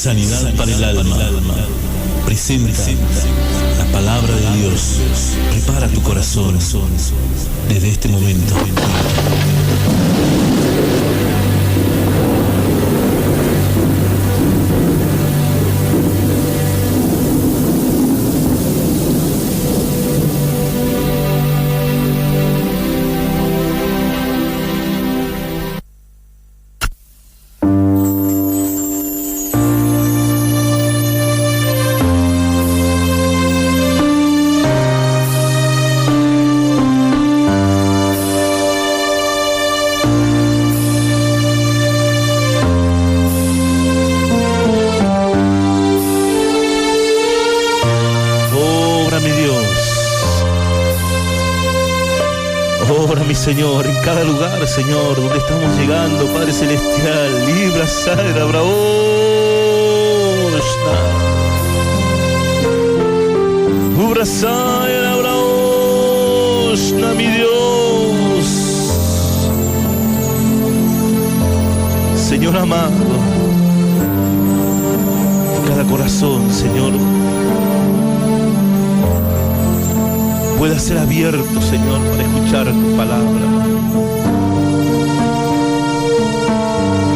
Sanidad para el alma. Presenta la palabra de Dios. Prepara tu corazón desde este momento. Señor, en cada lugar, Señor, donde estamos llegando, Padre Celestial, libra, sadra, braosna. Ubra, sadra, braosna, mi Dios. Señor amado, en cada corazón, Señor, pueda ser abierto, Señor, para escuchar tu palabra.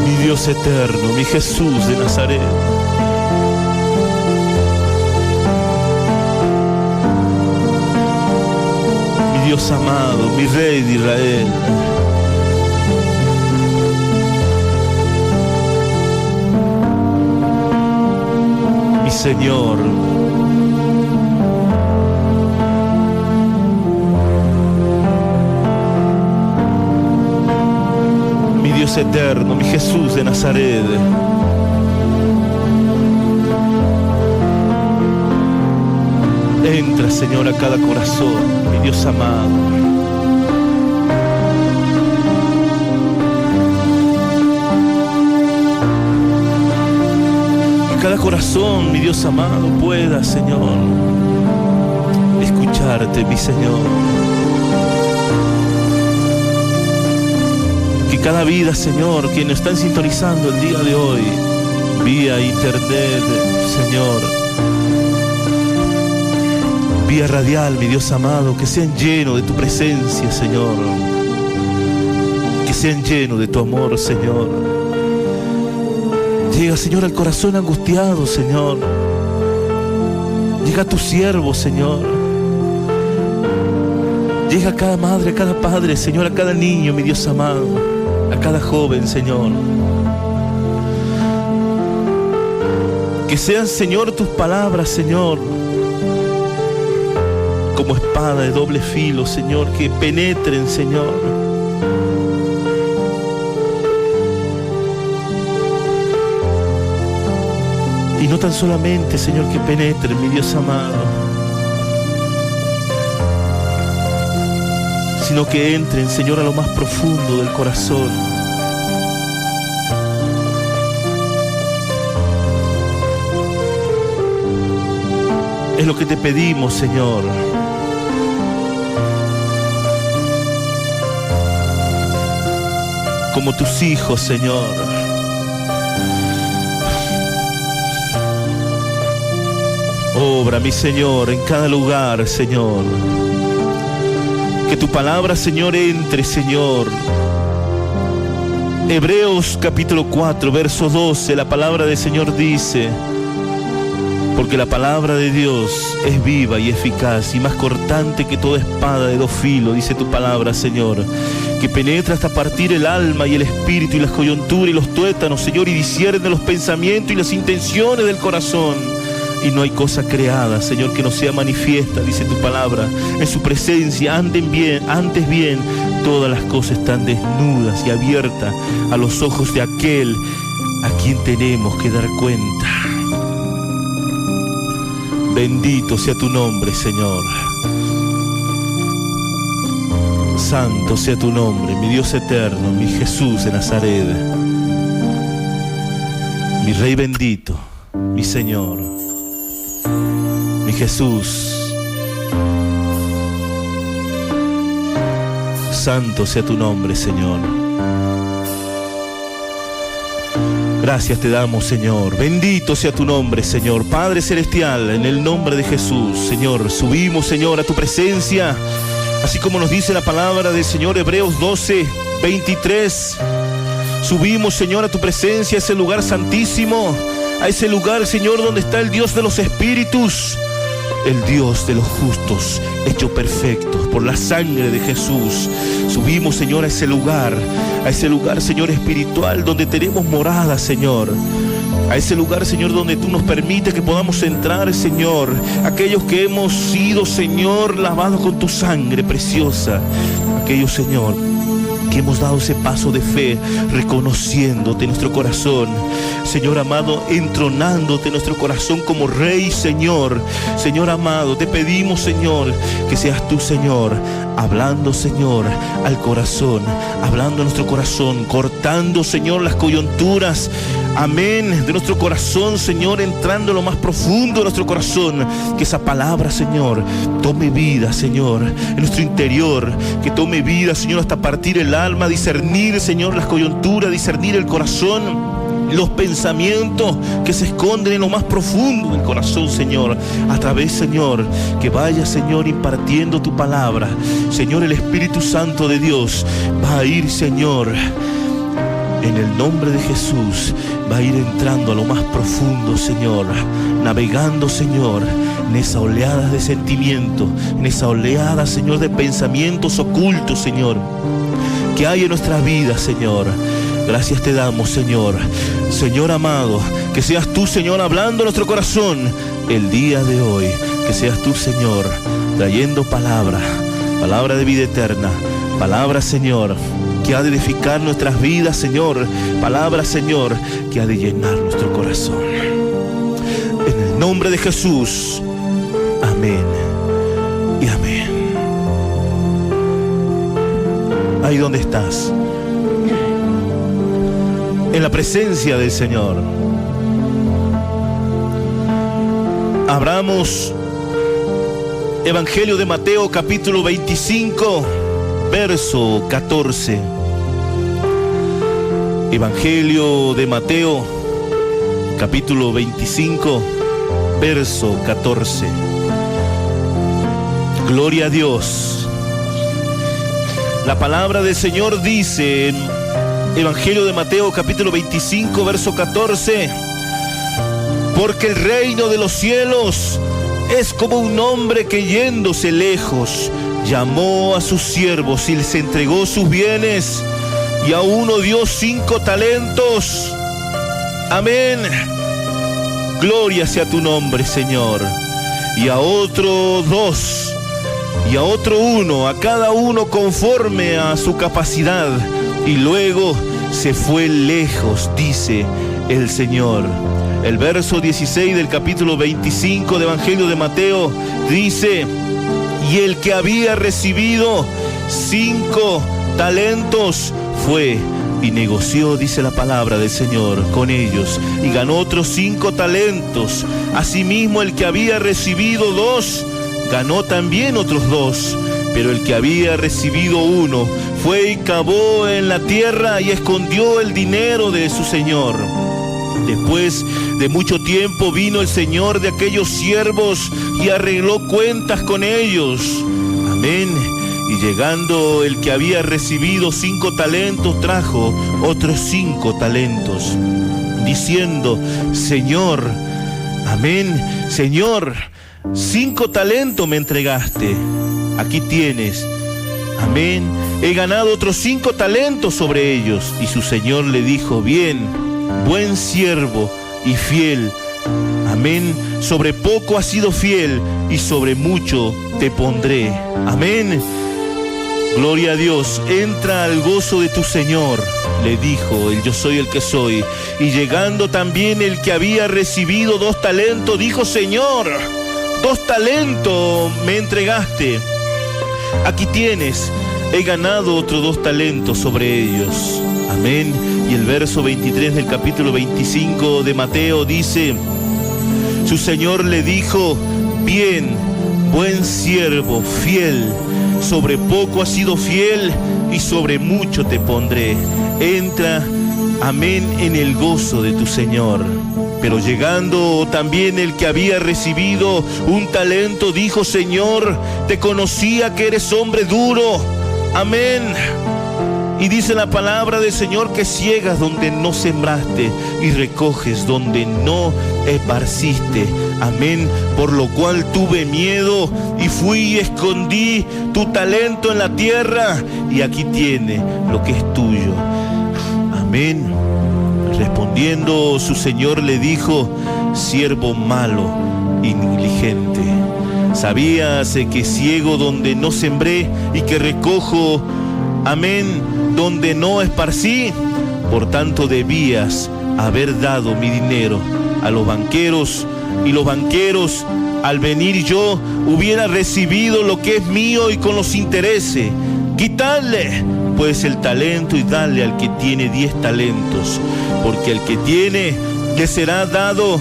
Mi Dios eterno, mi Jesús de Nazaret. Mi Dios amado, mi Rey de Israel. Mi Señor. Dios eterno, mi Jesús de Nazaret. Entra, Señor, a cada corazón, mi Dios amado. Que cada corazón, mi Dios amado, pueda, Señor, escucharte, mi Señor. Que cada vida, Señor, que nos están sintonizando el día de hoy, vía internet, Señor, vía radial, mi Dios amado, que sean llenos de tu presencia, Señor, que sean llenos de tu amor, Señor. Llega, Señor, al corazón angustiado, Señor. Llega a tu siervo, Señor. Llega a cada madre, a cada padre, Señor, a cada niño, mi Dios amado. A cada joven, Señor. Que sean, Señor, tus palabras, Señor, como espada de doble filo, Señor, que penetren, Señor. Y no tan solamente, Señor, que penetren, mi Dios amado, sino que entren, Señor, a lo más profundo del corazón. Es lo que te pedimos, Señor. Como tus hijos, Señor. Obra, mi Señor, en cada lugar, Señor. Que tu palabra, Señor, entre, Señor. Hebreos capítulo 4, verso 12, la palabra del Señor dice: porque la palabra de Dios es viva y eficaz y más cortante que toda espada de dos filos, dice tu palabra, Señor, que penetra hasta partir el alma y el espíritu y las coyunturas y los tuétanos, Señor, y discierne los pensamientos y las intenciones del corazón. Y no hay cosa creada, Señor, que no sea manifiesta, dice tu palabra, en su presencia. Antes bien, todas las cosas están desnudas y abiertas a los ojos de aquel a quien tenemos que dar cuenta. Bendito sea tu nombre, Señor. Santo sea tu nombre, mi Dios eterno, mi Jesús de Nazaret, mi Rey bendito, mi Señor, mi Jesús. Santo sea tu nombre, Señor. Gracias te damos, Señor. Bendito sea tu nombre, Señor. Padre Celestial, en el nombre de Jesús, Señor, subimos, Señor, a tu presencia, así como nos dice la palabra del Señor, Hebreos 12:23. Subimos, Señor, a tu presencia, a ese lugar santísimo, a ese lugar, Señor, donde está el Dios de los espíritus, el Dios de los justos, hecho perfectos por la sangre de Jesús. Subimos, Señor, a ese lugar, Señor, espiritual, donde tenemos morada, Señor. A ese lugar, Señor, donde tú nos permites que podamos entrar, Señor. Aquellos que hemos sido, Señor, lavados con tu sangre preciosa. Aquellos, Señor, que hemos dado ese paso de fe, reconociéndote en nuestro corazón, Señor amado, entronándote en nuestro corazón como Rey, Señor. Señor amado, te pedimos, Señor, que seas tú, Señor, hablando, Señor, al corazón, hablando a nuestro corazón, cortando, Señor, las coyunturas, amén, de nuestro corazón, Señor, entrando en lo más profundo de nuestro corazón. Que esa palabra, Señor, tome vida, Señor, en nuestro interior. Que tome vida, Señor, hasta partir el alma, discernir, Señor, las coyunturas, discernir el corazón, los pensamientos que se esconden en lo más profundo del corazón, Señor. A través, Señor, que vaya, Señor, impartiendo tu palabra. Señor, el Espíritu Santo de Dios va a ir, Señor, en el nombre de Jesús, va a ir entrando a lo más profundo, Señor, navegando, Señor, en esa oleada de sentimientos, en esa oleada, Señor, de pensamientos ocultos, Señor, que hay en nuestras vidas, Señor. Gracias te damos, Señor. Señor amado, que seas tú, Señor, hablando a nuestro corazón el día de hoy. Que seas tú, Señor, trayendo palabra de vida eterna. Palabra, Señor, que ha de edificar nuestras vidas, Señor. Palabra, Señor, que ha de llenar nuestro corazón. En el nombre de Jesús. Amén y amén. Ahí donde estás, en la presencia del Señor, abramos Evangelio de Mateo, capítulo 25, verso 14. Evangelio de Mateo, capítulo 25, verso 14. Gloria a Dios. La palabra del Señor dice en Evangelio de Mateo, capítulo 25, verso 14: porque el reino de los cielos es como un hombre que, yéndose lejos, llamó a sus siervos y les entregó sus bienes, y a uno dio 5 talentos. Amén. Gloria sea tu nombre, Señor. Y a otro 2, y a otro 1, a cada uno conforme a su capacidad. Y luego se fue lejos, dice el Señor. El verso 16 del capítulo 25 de Evangelio de Mateo dice: y el que había recibido 5 talentos fue y negoció, dice la palabra del Señor, con ellos, y ganó otros 5 talentos. Asimismo, el que había recibido 2 ganó también otros 2. Pero el que había recibido 1 fue y cavó en la tierra y escondió el dinero de su señor. Después de mucho tiempo vino el señor de aquellos siervos y arregló cuentas con ellos. Amén. Y llegando el que había recibido 5 talentos, trajo otros 5 talentos, diciendo: Señor, amén, Señor, 5 talentos me entregaste. Aquí tienes, amén, he ganado otros 5 talentos sobre ellos. Y su señor le dijo: bien, buen siervo y fiel, amén, sobre poco has sido fiel y sobre mucho te pondré. Amén. Gloria a Dios. Entra al gozo de tu Señor, le dijo el yo soy el que soy. Y llegando también el que había recibido 2 talentos, dijo: Señor, 2 talentos me entregaste. Aquí tienes, he ganado otros 2 talentos sobre ellos. Amén. Y el verso 23 del capítulo 25 de Mateo dice: su señor le dijo: bien, buen siervo, fiel, sobre poco has sido fiel y sobre mucho te pondré. Entra amén, en el gozo de tu Señor. Pero llegando también el que había recibido un talento, dijo: Señor, te conocía que eres hombre duro, amén. Y dice la palabra del Señor que ciegas donde no sembraste y recoges donde no esparciste, amén. Por lo cual tuve miedo y fui y escondí tu talento en la tierra, y aquí tiene lo que es tuyo, amén. Respondiendo su Señor le dijo: siervo malo y negligente, sabías que ciego donde no sembré y que recojo, amén, donde no esparcí. Por tanto debías haber dado mi dinero a los banqueros, y los banqueros, al venir yo, hubiera recibido lo que es mío y con los intereses. Quitadle pues el talento y dale al que tiene 10 talentos, porque al que tiene le será dado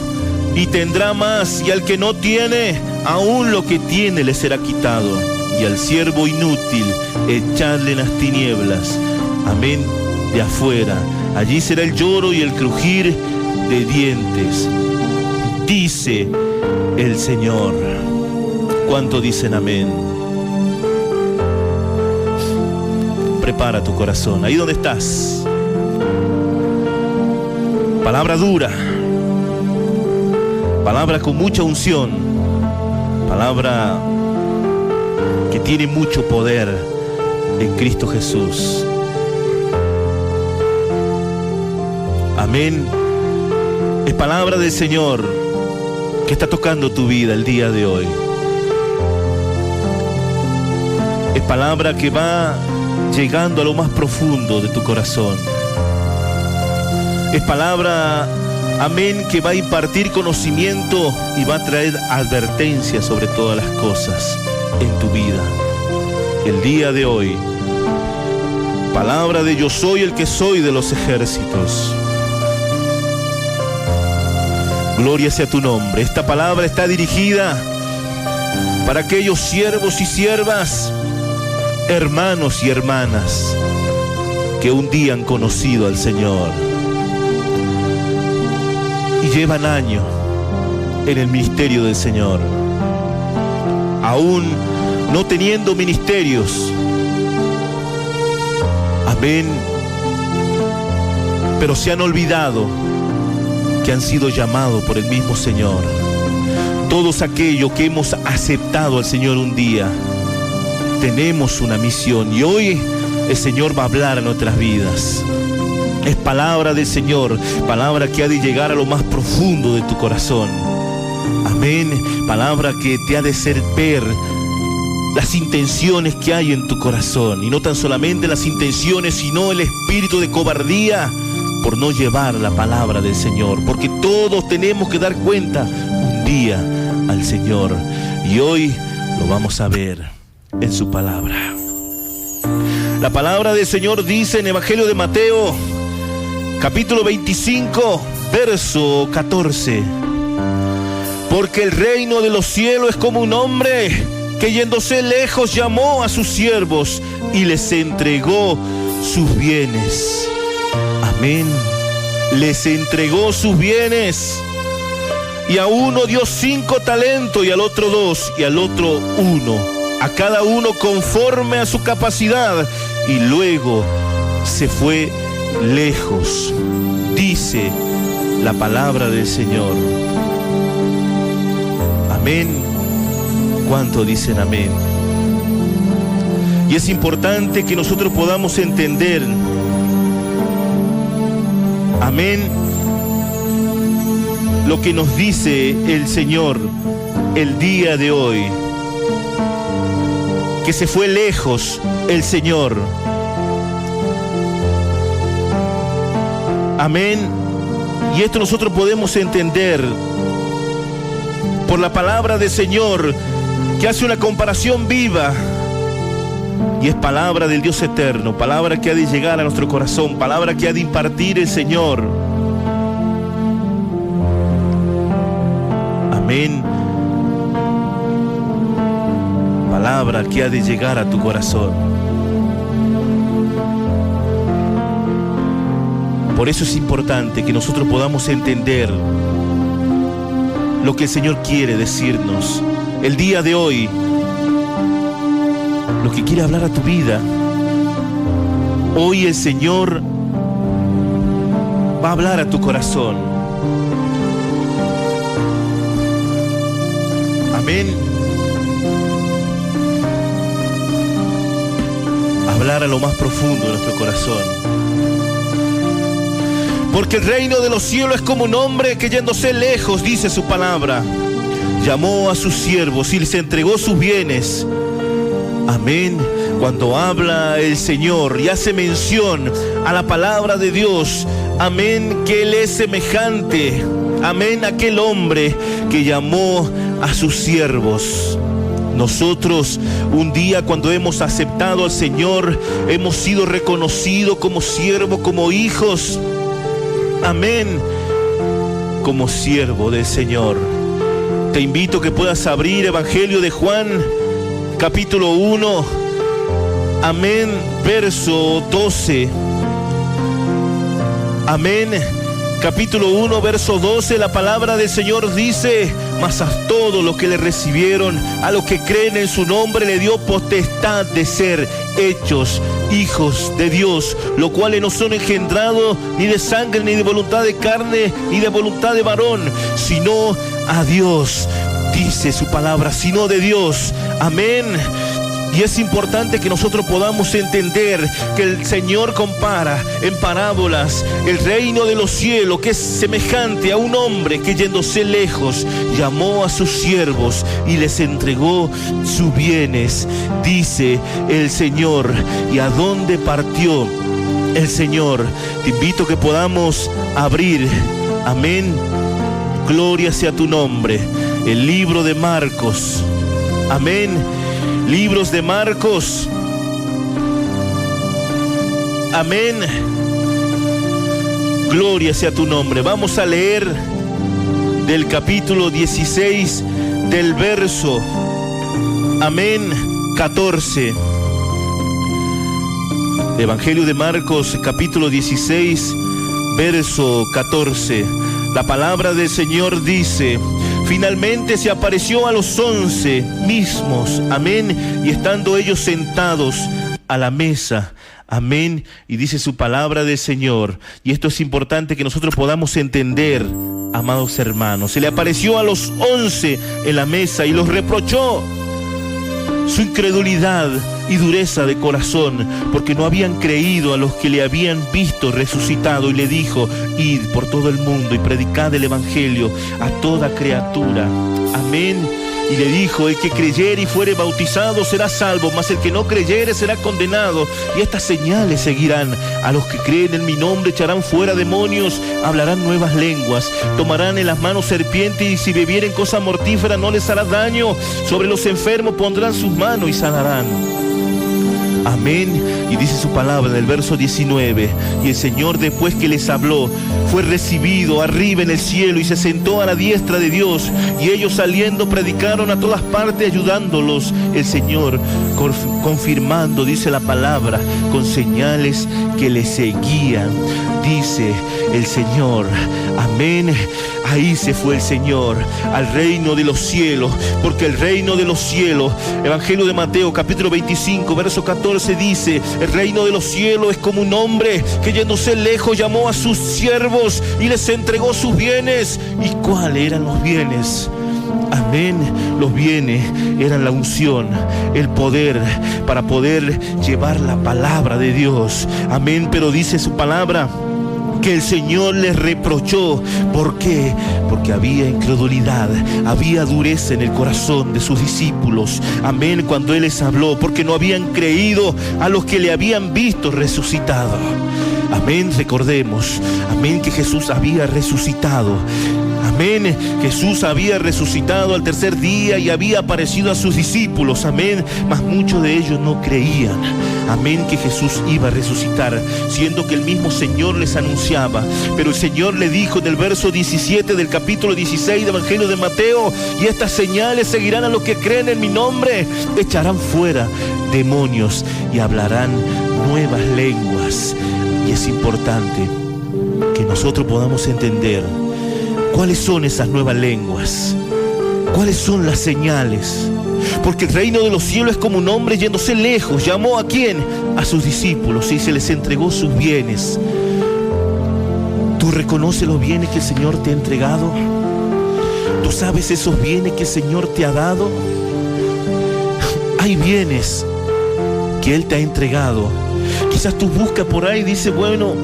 y tendrá más, y al que no tiene, aún lo que tiene le será quitado. Y al siervo inútil echadle en las tinieblas, amén, de afuera. Allí será el lloro y el crujir de dientes, dice el Señor. ¿Cuánto dicen amén? Prepara tu corazón, ahí donde estás. Palabra dura, palabra con mucha unción, palabra que tiene mucho poder en Cristo Jesús. Amén. Es palabra del Señor que está tocando tu vida el día de hoy. Es palabra que va llegando a lo más profundo de tu corazón. Es palabra, amén, que va a impartir conocimiento y va a traer advertencia sobre todas las cosas en tu vida. El día de hoy, palabra de yo soy el que soy de los ejércitos. Gloria sea tu nombre. Esta palabra está dirigida para aquellos siervos y siervas, hermanos y hermanas que un día han conocido al Señor y llevan años en el ministerio del Señor, aún no teniendo ministerios, amén, pero se han olvidado que han sido llamados por el mismo Señor. Todos aquellos que hemos aceptado al Señor un día, tenemos una misión, y hoy el Señor va a hablar a nuestras vidas. Es palabra del Señor, palabra que ha de llegar a lo más profundo de tu corazón, amén. Palabra que te ha de hacer ver las intenciones que hay en tu corazón, y no tan solamente las intenciones, sino el espíritu de cobardía por no llevar la palabra del Señor, porque todos tenemos que dar cuenta un día al Señor, y hoy lo vamos a ver en su palabra. La palabra del Señor dice en Evangelio de Mateo, capítulo 25, verso 14: porque el reino de los cielos es como un hombre que, yéndose lejos, llamó a sus siervos y les entregó sus bienes. Amén. Les entregó sus bienes. Y a uno dio 5 talentos, y al otro 2, y al otro 1, a cada uno conforme a su capacidad, y luego se fue lejos. Dice la palabra del Señor. Amén. ¿Cuánto dicen amén? Y es importante que nosotros podamos entender, amén, lo que nos dice el Señor el día de hoy, que se fue lejos el Señor. Amén. Y esto nosotros podemos entender por la palabra del Señor, que hace una comparación viva, y es palabra del Dios eterno, palabra que ha de llegar a nuestro corazón, palabra que ha de impartir el Señor. Amén. Palabra que ha de llegar a tu corazón. Por eso es importante que nosotros podamos entender lo que el Señor quiere decirnos el día de hoy, lo que quiere hablar a tu vida. Hoy el Señor va a hablar a tu corazón. Amén. Hablar a lo más profundo de nuestro corazón. Porque el reino de los cielos es como un hombre que yéndose lejos, dice su palabra, llamó a sus siervos y les entregó sus bienes. Amén. Cuando habla el Señor y hace mención a la palabra de Dios, amén, que Él es semejante, amén, a aquel hombre que llamó a sus siervos. Nosotros un día, cuando hemos aceptado al Señor, hemos sido reconocidos como siervos, como hijos, amén, como siervo del Señor. Te invito a que puedas abrir Evangelio de Juan, capítulo 1, amén, verso 12. Amén. Capítulo 1, verso 12, la palabra del Señor dice: mas a todos los que le recibieron, a los que creen en su nombre, le dio potestad de ser hechos hijos de Dios, los cuales no son engendrados ni de sangre, ni de voluntad de carne, ni de voluntad de varón, sino a Dios. Dice su palabra, sino de Dios. Amén. Y es importante que nosotros podamos entender que el Señor compara en parábolas el reino de los cielos, que es semejante a un hombre que yéndose lejos llamó a sus siervos y les entregó sus bienes. Dice el Señor. ¿Y a dónde partió el Señor? Te invito a que podamos abrir, amén, gloria sea tu nombre, el libro de Marcos. Amén. Libros de Marcos. Amén. Gloria sea tu nombre. Vamos a leer del capítulo 16, del verso, amén, 14. Evangelio de Marcos, capítulo 16, verso 14. La palabra del Señor dice: finalmente se apareció a los 11 mismos, amén, y estando ellos sentados a la mesa, amén, y dice su palabra del Señor, y esto es importante que nosotros podamos entender, amados hermanos. Se le apareció a los 11 en la mesa y los reprochó su incredulidad y dureza de corazón, porque no habían creído a los que le habían visto resucitado, y le dijo: id por todo el mundo y predicad el evangelio a toda criatura. Amén. Y le dijo: el que creyere y fuere bautizado será salvo, mas el que no creyere será condenado. Y estas señales seguirán a los que creen en mi nombre: echarán fuera demonios, hablarán nuevas lenguas, tomarán en las manos serpientes, y si bebieren cosa mortífera no les hará daño. Sobre los enfermos pondrán sus manos y sanarán. Amén. Y dice su palabra en el verso 19: y el Señor, después que les habló, fue recibido arriba en el cielo y se sentó a la diestra de Dios. Y ellos, saliendo, predicaron a todas partes, ayudándolos el Señor, confirmando, dice la palabra, con señales que les seguían. Dice el Señor. Amén. Ahí se fue el Señor al reino de los cielos, porque el reino de los cielos, Evangelio de Mateo, capítulo 25, verso 14, dice: el reino de los cielos es como un hombre que yéndose lejos llamó a sus siervos y les entregó sus bienes. ¿Y cuáles eran los bienes? Amén. Los bienes eran la unción, el poder para poder llevar la palabra de Dios. Amén. Pero dice su palabra que el Señor les reprochó. ¿Por qué? Porque había incredulidad, había dureza en el corazón de sus discípulos. Amén. Cuando Él les habló, porque no habían creído a los que le habían visto resucitado. Amén. Recordemos, amén, que Jesús había resucitado. Amén. Jesús había resucitado al tercer día y había aparecido a sus discípulos. Amén. Mas muchos de ellos no creían. Amén, que Jesús iba a resucitar, siendo que el mismo Señor les anunciaba. Pero el Señor le dijo en el verso 17 del capítulo 16 del Evangelio de Mateo: y estas señales seguirán a los que creen en mi nombre: echarán fuera demonios y hablarán nuevas lenguas. Y es importante que nosotros podamos entender cuáles son esas nuevas lenguas, cuáles son las señales. Porque el reino de los cielos es como un hombre yéndose lejos. ¿Llamó a quién? A sus discípulos y se les entregó sus bienes. ¿Tú reconoces los bienes que el Señor te ha entregado? ¿Tú sabes esos bienes que el Señor te ha dado? Hay bienes que Él te ha entregado. Quizás tú buscas por ahí y dices, bueno,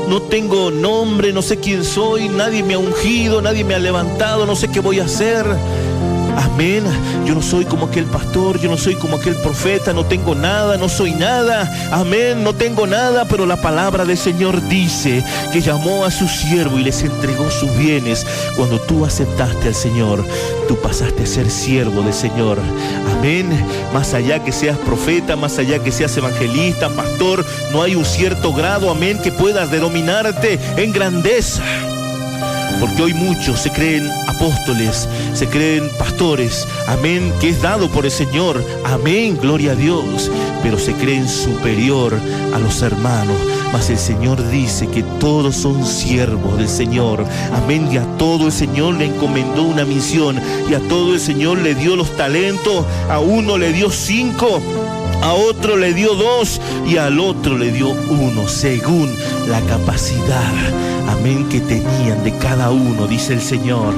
no tengo nombre, no sé quién soy, nadie me ha ungido, nadie me ha levantado, no sé qué voy a hacer. Amén. Yo no soy como aquel pastor, yo no soy como aquel profeta, no tengo nada, no soy nada. Amén, no tengo nada, pero la palabra del Señor dice que llamó a su siervo y les entregó sus bienes. Cuando tú aceptaste al Señor, tú pasaste a ser siervo del Señor. Amén. Más allá que seas profeta, más allá que seas evangelista, pastor, no hay un cierto grado, amén, que puedas denominarte en grandeza. Porque hoy muchos se creen apóstoles, se creen pastores, amén, que es dado por el Señor, amén, gloria a Dios, pero se creen superior a los hermanos. Mas el Señor dice que todos son siervos del Señor, amén, y a todo el Señor le encomendó una misión, y a todo el Señor le dio los talentos. A uno le dio 5, a otro le dio 2 y al otro le dio 1, según la capacidad, amén, que tenían de cada uno, dice el Señor.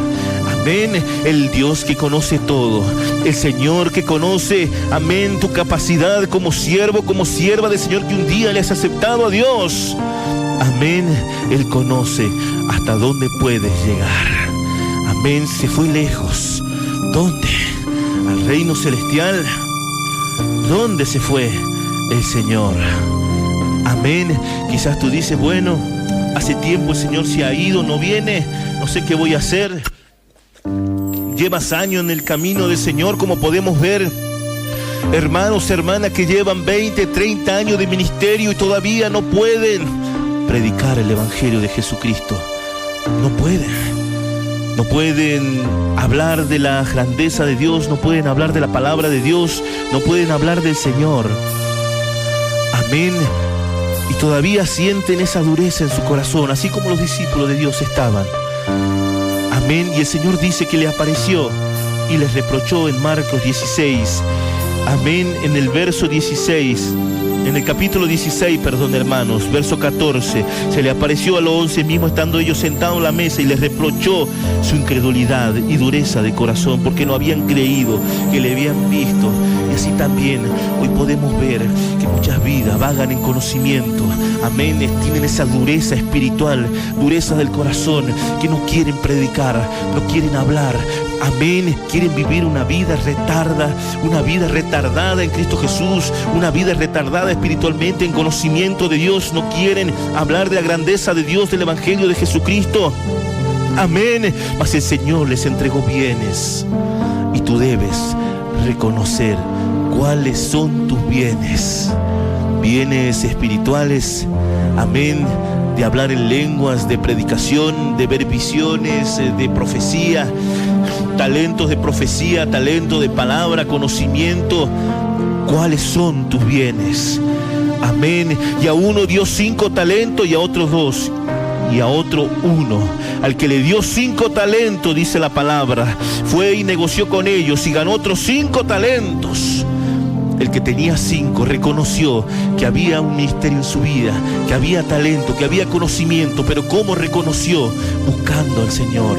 Amén, el Dios que conoce todo, el Señor que conoce, amén, tu capacidad como siervo, como sierva del Señor, que un día le has aceptado a Dios. Amén, Él conoce hasta dónde puedes llegar. Amén, se fue lejos. ¿Dónde? Al reino celestial. ¿Dónde se fue el Señor? Amén. Quizás tú dices, bueno, hace tiempo el Señor se ha ido, no viene, no sé qué voy a hacer. Llevas años en el camino del Señor, como podemos ver. Hermanos, hermanas que llevan 20, 30 años de ministerio y todavía no pueden predicar el Evangelio de Jesucristo. No pueden. No pueden hablar de la grandeza de Dios, no pueden hablar de la palabra de Dios, no pueden hablar del Señor. Amén. Y todavía sienten esa dureza en su corazón, así como los discípulos de Dios estaban. Amén. Y el Señor dice que le apareció y les reprochó en Marcos 16. Amén. En el verso 16. En el capítulo 16, hermanos, verso 14, se le apareció a los 11 mismos estando ellos sentados en la mesa y les reprochó su incredulidad y dureza de corazón, porque no habían creído que le habían visto. Y así también hoy podemos ver que muchas vidas vagan en conocimiento, amén, tienen esa dureza espiritual, dureza del corazón, que no quieren predicar, no quieren hablar, amén, quieren vivir una vida retardada en Cristo Jesús, una vida retardada espiritualmente en conocimiento de Dios, no quieren hablar de la grandeza de Dios, del Evangelio de Jesucristo. Amén. Mas el Señor les entregó bienes y tú debes reconocer cuáles son tus bienes. Bienes espirituales, amén, de hablar en lenguas, de predicación, de ver visiones, de profecía, talentos de profecía, talento de palabra, conocimiento. ¿Cuáles son tus bienes? Amén. Y a uno dio 5 talentos y a otros 2 y a otro 1. Al que le dio 5 talentos, dice la palabra, fue y negoció con ellos y ganó otros 5 talentos. El que tenía 5 reconoció que había un ministerio en su vida, que había talento, que había conocimiento. Pero ¿cómo reconoció? Buscando al Señor.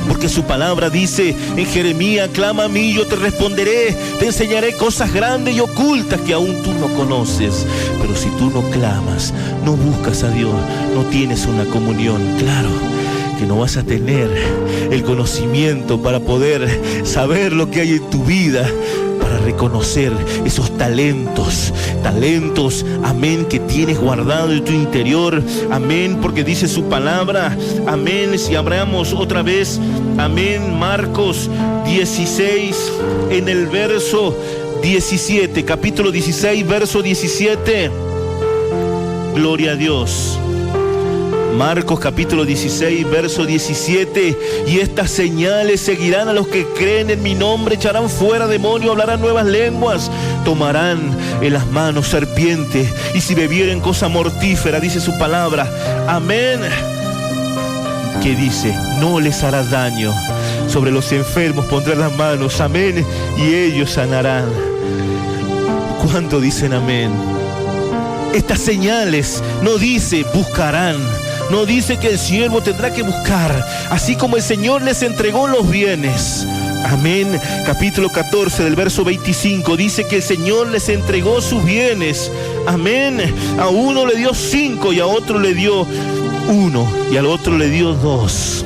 Porque su palabra dice en Jeremías, clama a mí, yo te responderé, te enseñaré cosas grandes y ocultas que aún tú no conoces. Pero si tú no clamas, no buscas a Dios, no tienes una comunión, claro que no vas a tener el conocimiento para poder saber lo que hay en tu vida, para reconocer esos talentos, amén, que tienes guardado en tu interior, amén, porque dice su palabra, amén. Si abramos otra vez, amén, Marcos 16, en el verso 17, capítulo 16, verso 17, gloria a Dios. Marcos capítulo 16, verso 17. Y estas señales seguirán a los que creen en mi nombre: echarán fuera demonios, hablarán nuevas lenguas, tomarán en las manos serpientes, y si bebieren cosa mortífera, dice su palabra, amén, que dice, no les hará daño. Sobre los enfermos pondrán las manos, amén, y ellos sanarán. ¿Cuánto dicen amén? Estas señales no dice buscarán, no dice que el siervo tendrá que buscar, así como el Señor les entregó los bienes. Amén. Capítulo 14 del verso 25 dice que el Señor les entregó sus bienes. Amén. A uno le dio 5 y a otro le dio 1 y al otro le dio 2.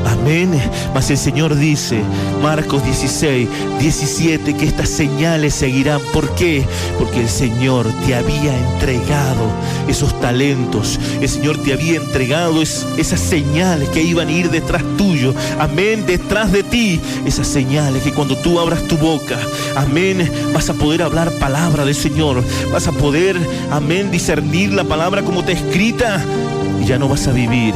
Amén. Mas el Señor dice, Marcos 16, 17, que estas señales seguirán. ¿Por qué? Porque el Señor te había entregado esos talentos. El Señor te había entregado esas señales que iban a ir detrás tuyo. Amén. Detrás de ti. Esas señales que cuando tú abras tu boca, amén, vas a poder hablar palabra del Señor. Vas a poder, amén, discernir la palabra como está escrita. Y ya no vas a vivir,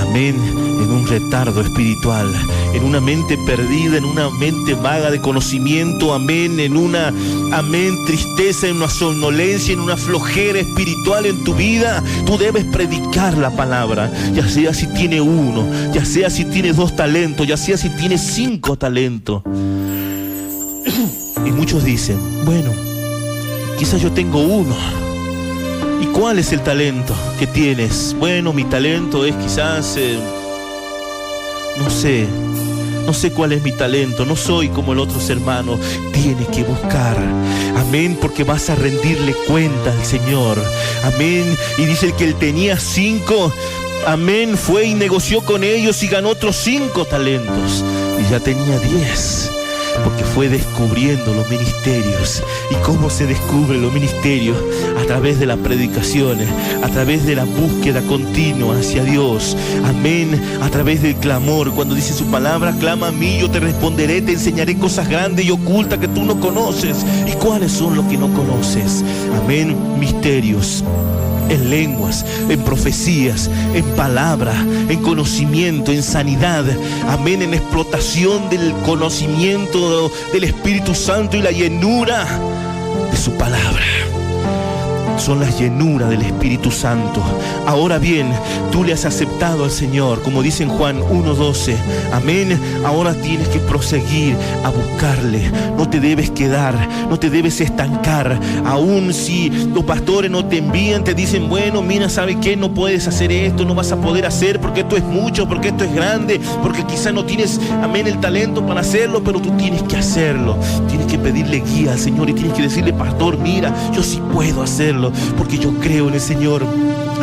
amén, en un retardo espiritual, en una mente perdida, en una mente vaga de conocimiento, amén, en una, amén, tristeza, en una somnolencia, en una flojera espiritual en tu vida. Tú debes predicar la palabra, ya sea si tiene 1, ya sea si tienes 2 talentos, ya sea si tienes 5 talentos. Y muchos dicen, bueno, quizás yo tengo 1. ¿Y cuál es el talento que tienes? Bueno, mi talento es quizás, no sé cuál es mi talento, no soy como los otros hermanos. Tienes que buscar, amén, porque vas a rendirle cuenta al Señor, amén. Y dice que él tenía 5, amén, fue y negoció con ellos y ganó otros 5 talentos, y ya tenía 10. Porque fue descubriendo los ministerios. ¿Y cómo se descubren los ministerios? A través de las predicaciones, a través de la búsqueda continua hacia Dios. Amén. A través del clamor. Cuando dice su palabra, clama a mí, yo te responderé, te enseñaré cosas grandes y ocultas que tú no conoces. ¿Y cuáles son los que no conoces? Amén. Misterios. En lenguas, en profecías, en palabra, en conocimiento, en sanidad, amén, en explotación del conocimiento del Espíritu Santo y la llenura de su palabra. Son las llenuras del Espíritu Santo. Ahora bien, tú le has aceptado al Señor, como dice en Juan 1:12. Amén. Ahora tienes que proseguir a buscarle. No te debes quedar, no te debes estancar. Aún si los pastores no te envían, te dicen, bueno, mira, ¿sabe qué? No puedes hacer esto, no vas a poder hacer porque esto es mucho, porque esto es grande, porque quizás no tienes, amén, el talento para hacerlo, pero tú tienes que hacerlo. Tienes que pedirle guía al Señor y tienes que decirle, pastor, mira, yo sí puedo hacerlo, porque yo creo en el Señor.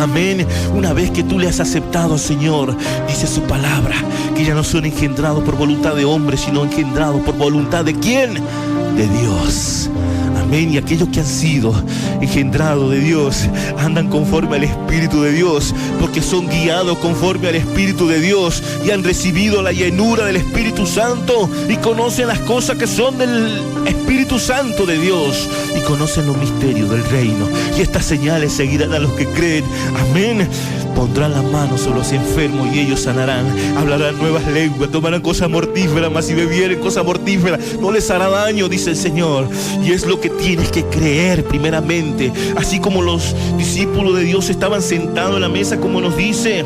Amén. Una vez que tú le has aceptado al Señor, dice su palabra, que ya no son engendrados por voluntad de hombre, sino engendrados por voluntad de ¿quién? De Dios. Amén. Y aquellos que han sido engendrados de Dios andan conforme al Espíritu de Dios, porque son guiados conforme al Espíritu de Dios y han recibido la llenura del Espíritu Santo y conocen las cosas que son del Espíritu Santo de Dios y conocen los misterios del reino. Y estas señales seguirán a los que creen. Amén. Pondrán las manos sobre los enfermos y ellos sanarán. Hablarán nuevas lenguas, tomarán cosas mortíferas, mas si bebieren cosas mortíferas no les hará daño, dice el Señor. Y es lo que tienes que creer primeramente. Así como los discípulos de Dios estaban sentados en la mesa, como nos dice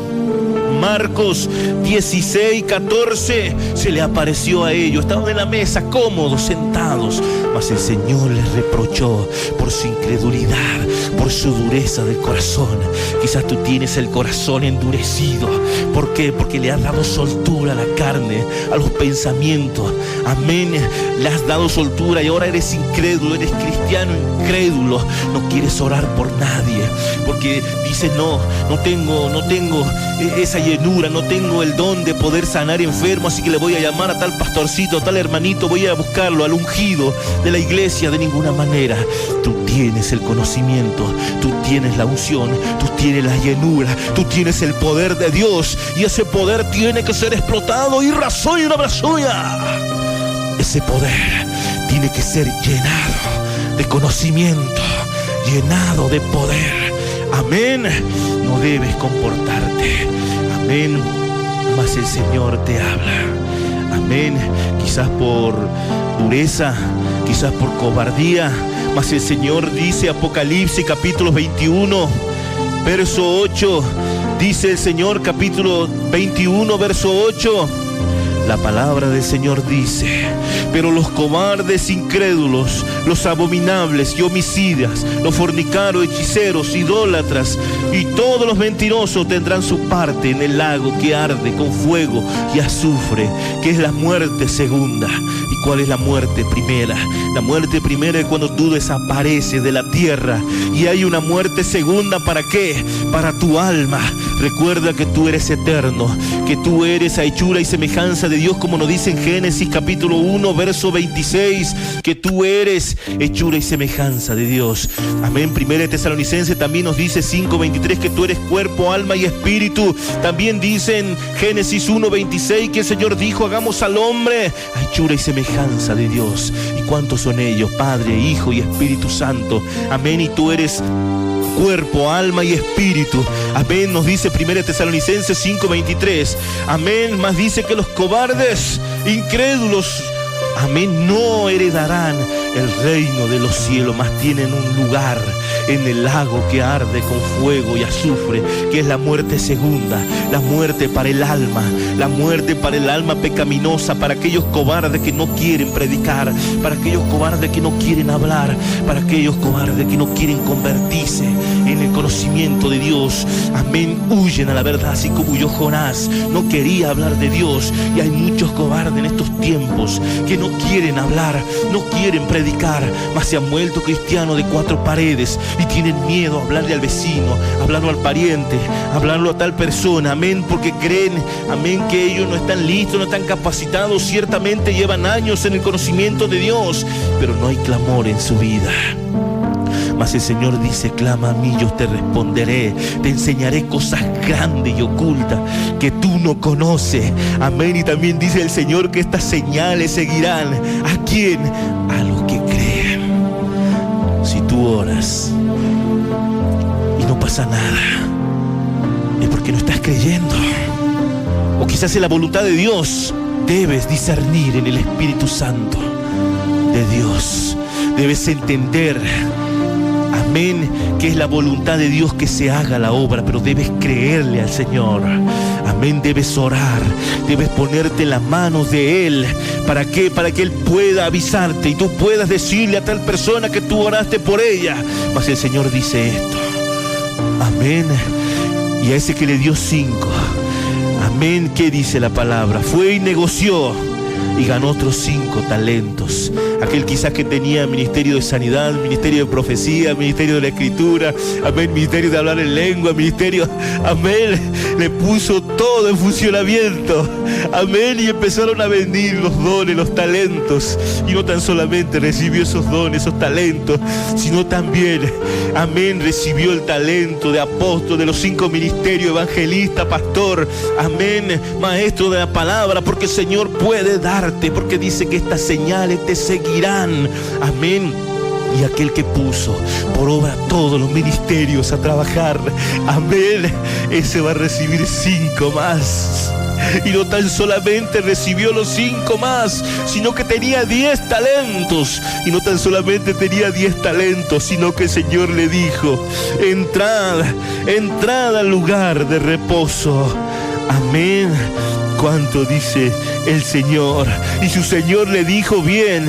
Marcos 16, 14, se le apareció a ellos. Estaban en la mesa cómodos, sentados, mas el Señor les reprochó por su incredulidad, por su dureza del corazón. Quizás tú tienes el corazón endurecido. ¿Por qué? Porque le has dado soltura a la carne, a los pensamientos. Amén. Le has dado soltura y ahora eres incrédulo, eres cristiano incrédulo. No quieres orar por nadie porque dices, no tengo esa llenura, no tengo el don de poder sanar enfermos, así que le voy a llamar a tal pastorcito, a tal hermanito, voy a buscarlo, al ungido de la iglesia. De ninguna manera. Tú tienes el conocimiento, tú tienes la unción, tú tienes la llenura, tú tienes el poder de Dios, y ese poder tiene que ser explotado y razón y una brasuya. Ese poder tiene que ser llenado de conocimiento, llenado de poder. Amén. No debes comportarte. Amén. Mas el Señor te habla. Amén. Quizás por dureza, quizás por cobardía, mas el Señor dice, Apocalipsis capítulo 21, verso 8, dice el Señor, capítulo 21, verso 8, la palabra del Señor dice: pero los cobardes incrédulos, los abominables y homicidas, los fornicarios, hechiceros, idólatras y todos los mentirosos tendrán su parte en el lago que arde con fuego y azufre, que es la muerte segunda. ¿Y cuál es la muerte primera? La muerte primera es cuando tú desapareces de la tierra, y hay una muerte segunda. ¿Para qué? Para tu alma. Recuerda que tú eres eterno, que tú eres a hechura y semejanza de Dios, como nos dice en Génesis capítulo 1, verso 26, que tú eres hechura y semejanza de Dios. Amén. Primera de Tesalonicenses también nos dice 5:23 que tú eres cuerpo, alma y espíritu. También dice en Génesis 1:26 que el Señor dijo: hagamos al hombre a hechura y semejanza de Dios. ¿Y cuántos son ellos? Padre, Hijo y Espíritu Santo. Amén. Y tú eres cuerpo, alma y espíritu. Amén. Nos dice 1 Tesalonicenses 5:23. Amén. Más dice que los cobardes, incrédulos, amén, no heredarán el reino de los cielos, mas tienen un lugar en el lago que arde con fuego y azufre, que es la muerte segunda, la muerte para el alma, la muerte para el alma pecaminosa, para aquellos cobardes que no quieren predicar, para aquellos cobardes que no quieren hablar, para aquellos cobardes que no quieren convertirse en el conocimiento de Dios. Amén. Huyen a la verdad, así como huyó Jonás. No quería hablar de Dios, y hay muchos cobardes en estos tiempos que no quieren hablar, no quieren predicar, mas se han vuelto cristianos de cuatro paredes y tienen miedo a hablarle al vecino, hablarlo al pariente, hablarlo a tal persona. Amén. Porque creen, amén, que ellos no están listos, no están capacitados. Ciertamente llevan años en el conocimiento de Dios, pero no hay clamor en su vida. Mas el Señor dice: clama a mí, yo te responderé, te enseñaré cosas grandes y ocultas que tú no conoces. Amén. Y también dice el Señor que estas señales seguirán. ¿A quién? A los que creen. Si tú oras y no pasa nada, es porque no estás creyendo. O quizás es la voluntad de Dios. Debes discernir en el Espíritu Santo de Dios. Debes entender, amén, que es la voluntad de Dios que se haga la obra, pero debes creerle al Señor. Amén. Debes orar, debes ponerte en las manos de Él. ¿Para qué? Para que Él pueda avisarte y tú puedas decirle a tal persona que tú oraste por ella. Mas el Señor dice esto. Amén. Y a ese que le dio 5, amén, ¿qué dice la palabra? Fue y negoció y ganó otros 5 talentos. Aquel quizás que tenía ministerio de sanidad, ministerio de profecía, ministerio de la escritura, amén, ministerio de hablar en lengua, ministerio, amén, le puso todo en funcionamiento, amén, y empezaron a venir los dones, los talentos. Y no tan solamente recibió esos dones, esos talentos, sino también, amén, recibió el talento de apóstol, de los 5 ministerios, evangelista, pastor, amén, maestro de la palabra, porque el Señor puede darte, porque dice que estas señales te seguirán. Amén. Y aquel que puso por obra todos los ministerios a trabajar, amén, ese va a recibir 5 más. Y no tan solamente recibió los 5 más, sino que tenía 10 talentos. Y no tan solamente tenía 10 talentos, sino que el Señor le dijo: entrad, entrad al lugar de reposo. Amén. ¿Cuánto dice el Señor? Y su Señor le dijo: bien,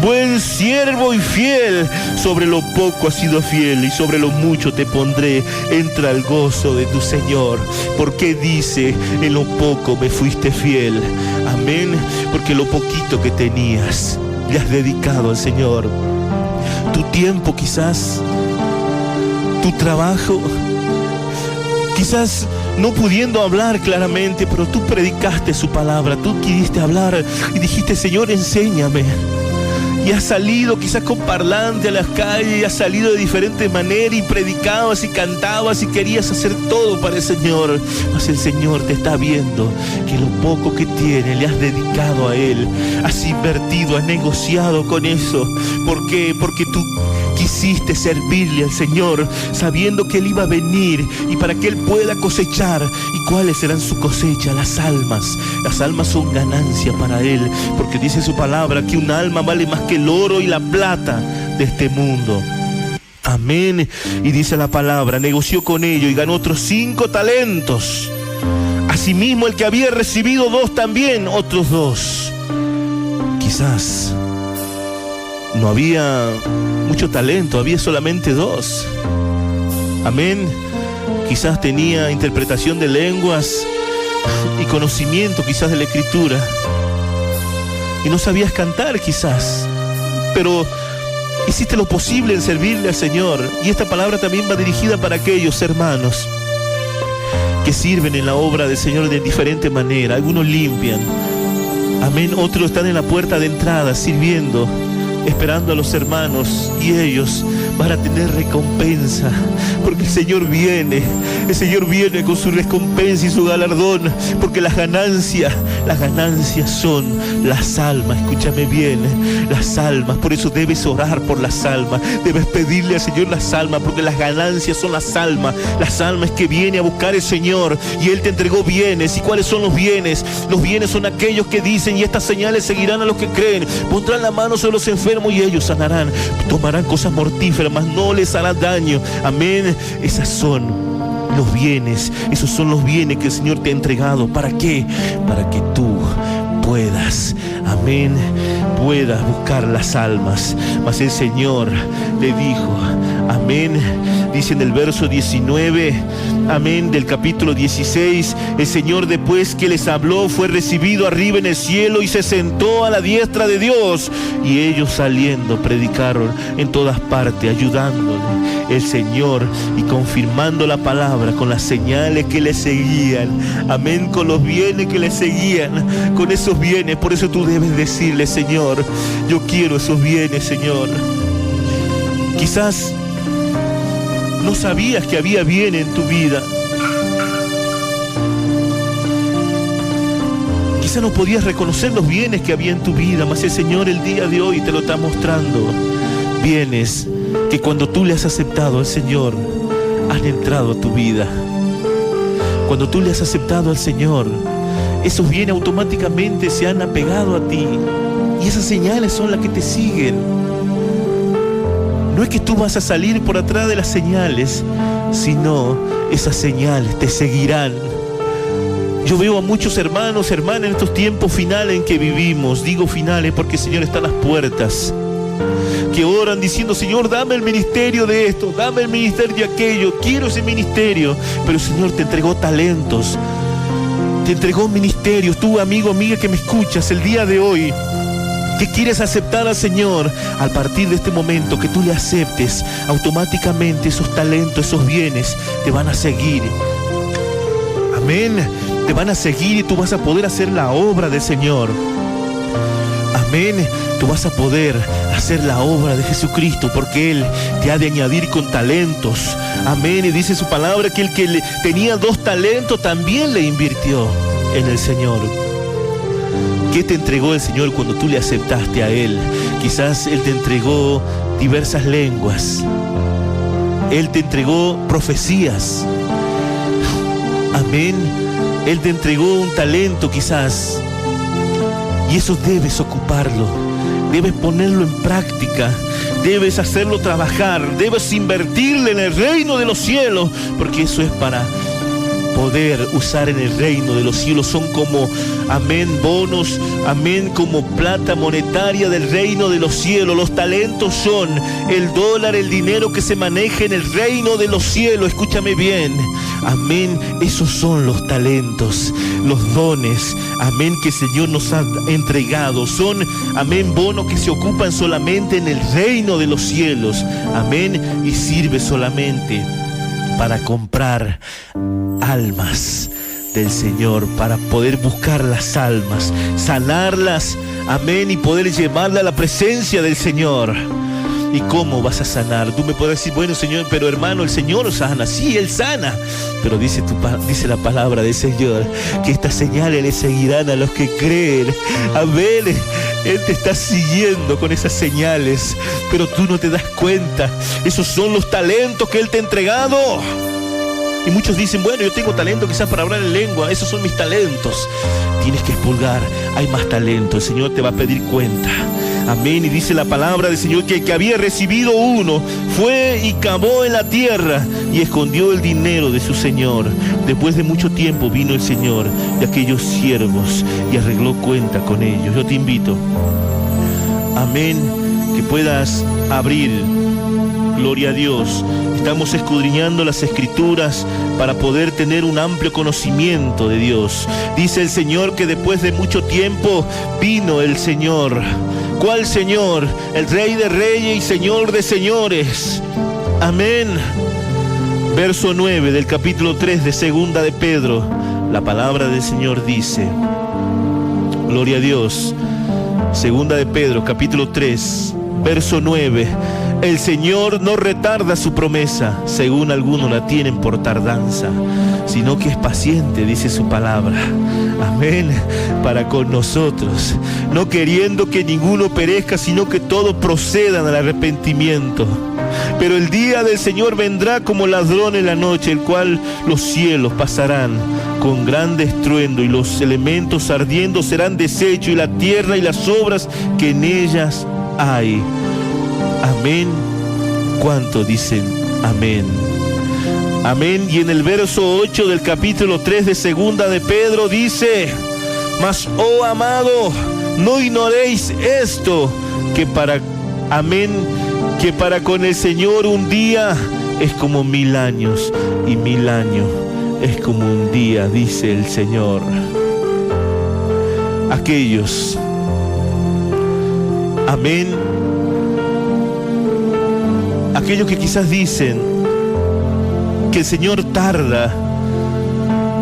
buen siervo y fiel, sobre lo poco has sido fiel y sobre lo mucho te pondré, entra al gozo de tu Señor. Porque dice: en lo poco me fuiste fiel. Amén. Porque lo poquito que tenías le has dedicado al Señor. Tu tiempo quizás, tu trabajo, quizás no pudiendo hablar claramente, pero tú predicaste su palabra, tú quisiste hablar y dijiste: Señor, enséñame. Y has salido quizás con parlante a las calles, y has salido de diferentes maneras y predicabas y cantabas y querías hacer todo para el Señor. Mas el Señor te está viendo que lo poco que tiene le has dedicado a Él, has invertido, has negociado con eso. ¿Por qué? Porque tú quisiste servirle al Señor, sabiendo que Él iba a venir y para que Él pueda cosechar. ¿Y cuáles serán su cosecha? Las almas. Las almas son ganancia para Él, porque dice su palabra que un alma vale más que el oro y la plata de este mundo. Amén. Y dice la palabra, negoció con ellos y ganó otros 5 talentos. Asimismo, el que había recibido 2 también, otros 2. Quizás no había mucho talento, había solamente 2. Amén. Quizás tenía interpretación de lenguas y conocimiento quizás de la Escritura. Y no sabías cantar quizás, pero hiciste lo posible en servirle al Señor. Y esta palabra también va dirigida para aquellos hermanos que sirven en la obra del Señor de diferente manera. Algunos limpian, amén, otros están en la puerta de entrada sirviendo, esperando a los hermanos, y ellos van a tener recompensa, porque el Señor viene con su recompensa y su galardón, porque las ganancias son las almas. Escúchame bien, las almas. Por eso debes orar por las almas, debes pedirle al Señor las almas, porque las ganancias son las almas que viene a buscar el Señor, y Él te entregó bienes. ¿Y cuáles son los bienes? Los bienes son aquellos que dicen: y estas señales seguirán a los que creen, pondrán la mano sobre los enfermos y ellos sanarán, tomarán cosas mortíferas, mas no les hará daño. Amén. Esas son los bienes, esos son los bienes que el Señor te ha entregado. ¿Para qué? Para que tú puedas, amén, puedas buscar las almas. Mas el Señor le dijo, amén, dice en el verso 19, amén, del capítulo 16, el Señor, después que les habló, fue recibido arriba en el cielo y se sentó a la diestra de Dios. Y ellos saliendo predicaron en todas partes, ayudándole el Señor y confirmando la palabra con las señales que le seguían. Amén, con los bienes que le seguían, con esos bienes. Por eso tú debes decirle: Señor, yo quiero esos bienes, Señor. Quizás no sabías que había bien en tu vida. Quizás no podías reconocer los bienes que había en tu vida, mas el Señor el día de hoy te lo está mostrando. Bienes que cuando tú le has aceptado al Señor, han entrado a tu vida. Cuando tú le has aceptado al Señor, esos bienes automáticamente se han apegado a ti. Y esas señales son las que te siguen. No es que tú vas a salir por atrás de las señales, sino esas señales te seguirán. Yo veo a muchos hermanos, hermanas, en estos tiempos finales en que vivimos. Digo finales porque el Señor está a las puertas, que oran diciendo: Señor, dame el ministerio de esto, dame el ministerio de aquello, quiero ese ministerio. Pero el Señor te entregó talentos, te entregó ministerios. Tú, amigo, amiga que me escuchas el día de hoy, que quieres aceptar al Señor, a partir de este momento que tú le aceptes, automáticamente esos talentos, esos bienes te van a seguir. Amén. Te van a seguir y tú vas a poder hacer la obra del Señor. Amén. Tú vas a poder hacer la obra de Jesucristo, porque Él te ha de añadir con talentos. Amén. Y dice su palabra que el que tenía 2 talentos también le invirtió en el Señor. ¿Qué te entregó el Señor cuando tú le aceptaste a Él? Quizás Él te entregó diversas lenguas. Él te entregó profecías. Amén. Él te entregó un talento quizás. Y eso debes ocuparlo. Debes ponerlo en práctica. Debes hacerlo trabajar. Debes invertirle en el reino de los cielos. Porque eso es para poder usar en el reino de los cielos. Son como, amén, bonos, amén, como plata monetaria del reino de los cielos. Los talentos son el dólar, el dinero que se maneja en el reino de los cielos. Escúchame bien, amén, esos son los talentos, los dones, amén, que el Señor nos ha entregado. Son, amén, bonos que se ocupan solamente en el reino de los cielos, amén, y sirve solamente para comprar almas del Señor, para poder buscar las almas, sanarlas, amén, y poder llevarlas a la presencia del Señor. ¿Y cómo vas a sanar? Tú me podrás decir, bueno, Señor, pero hermano, el Señor sana. Sí, Él sana. Pero dice la palabra del Señor que estas señales le seguirán a los que creen. Amén. Él te está siguiendo con esas señales, pero tú no te das cuenta. Esos son los talentos que Él te ha entregado. Y muchos dicen, bueno, yo tengo talento quizás para hablar en lengua, esos son mis talentos. Tienes que expulgar, hay más talento, el Señor te va a pedir cuenta. Amén. Y dice la palabra del Señor que el que había recibido uno fue y cavó en la tierra y escondió el dinero de su Señor. Después de mucho tiempo vino el Señor de aquellos siervos y arregló cuenta con ellos. Yo te invito, amén, que puedas abrir, gloria a Dios. Estamos escudriñando las Escrituras para poder tener un amplio conocimiento de Dios. Dice el Señor que después de mucho tiempo vino el Señor. ¿Cuál Señor? El Rey de Reyes y Señor de Señores. Amén. Verso 9 del capítulo 3 de Segunda de Pedro. La palabra del Señor dice, gloria a Dios. Segunda de Pedro, capítulo 3, verso 9. El Señor no retarda su promesa, según algunos la tienen por tardanza, sino que es paciente, dice su palabra. Amén. Para con nosotros, no queriendo que ninguno perezca, sino que todos procedan al arrepentimiento. Pero el día del Señor vendrá como ladrón en la noche, el cual los cielos pasarán con gran estruendo y los elementos ardiendo serán deshechos, y la tierra y las obras que en ellas hay. Amén. ¿Cuánto dicen amén? Amén. Y en el verso 8 del capítulo 3 de Segunda de Pedro dice, mas, oh amado, no ignoréis esto, que para con el Señor un día es como 1000 años, y 1000 años es como un día, dice el Señor. Aquellos, amén, aquellos que quizás dicen que el Señor tarda,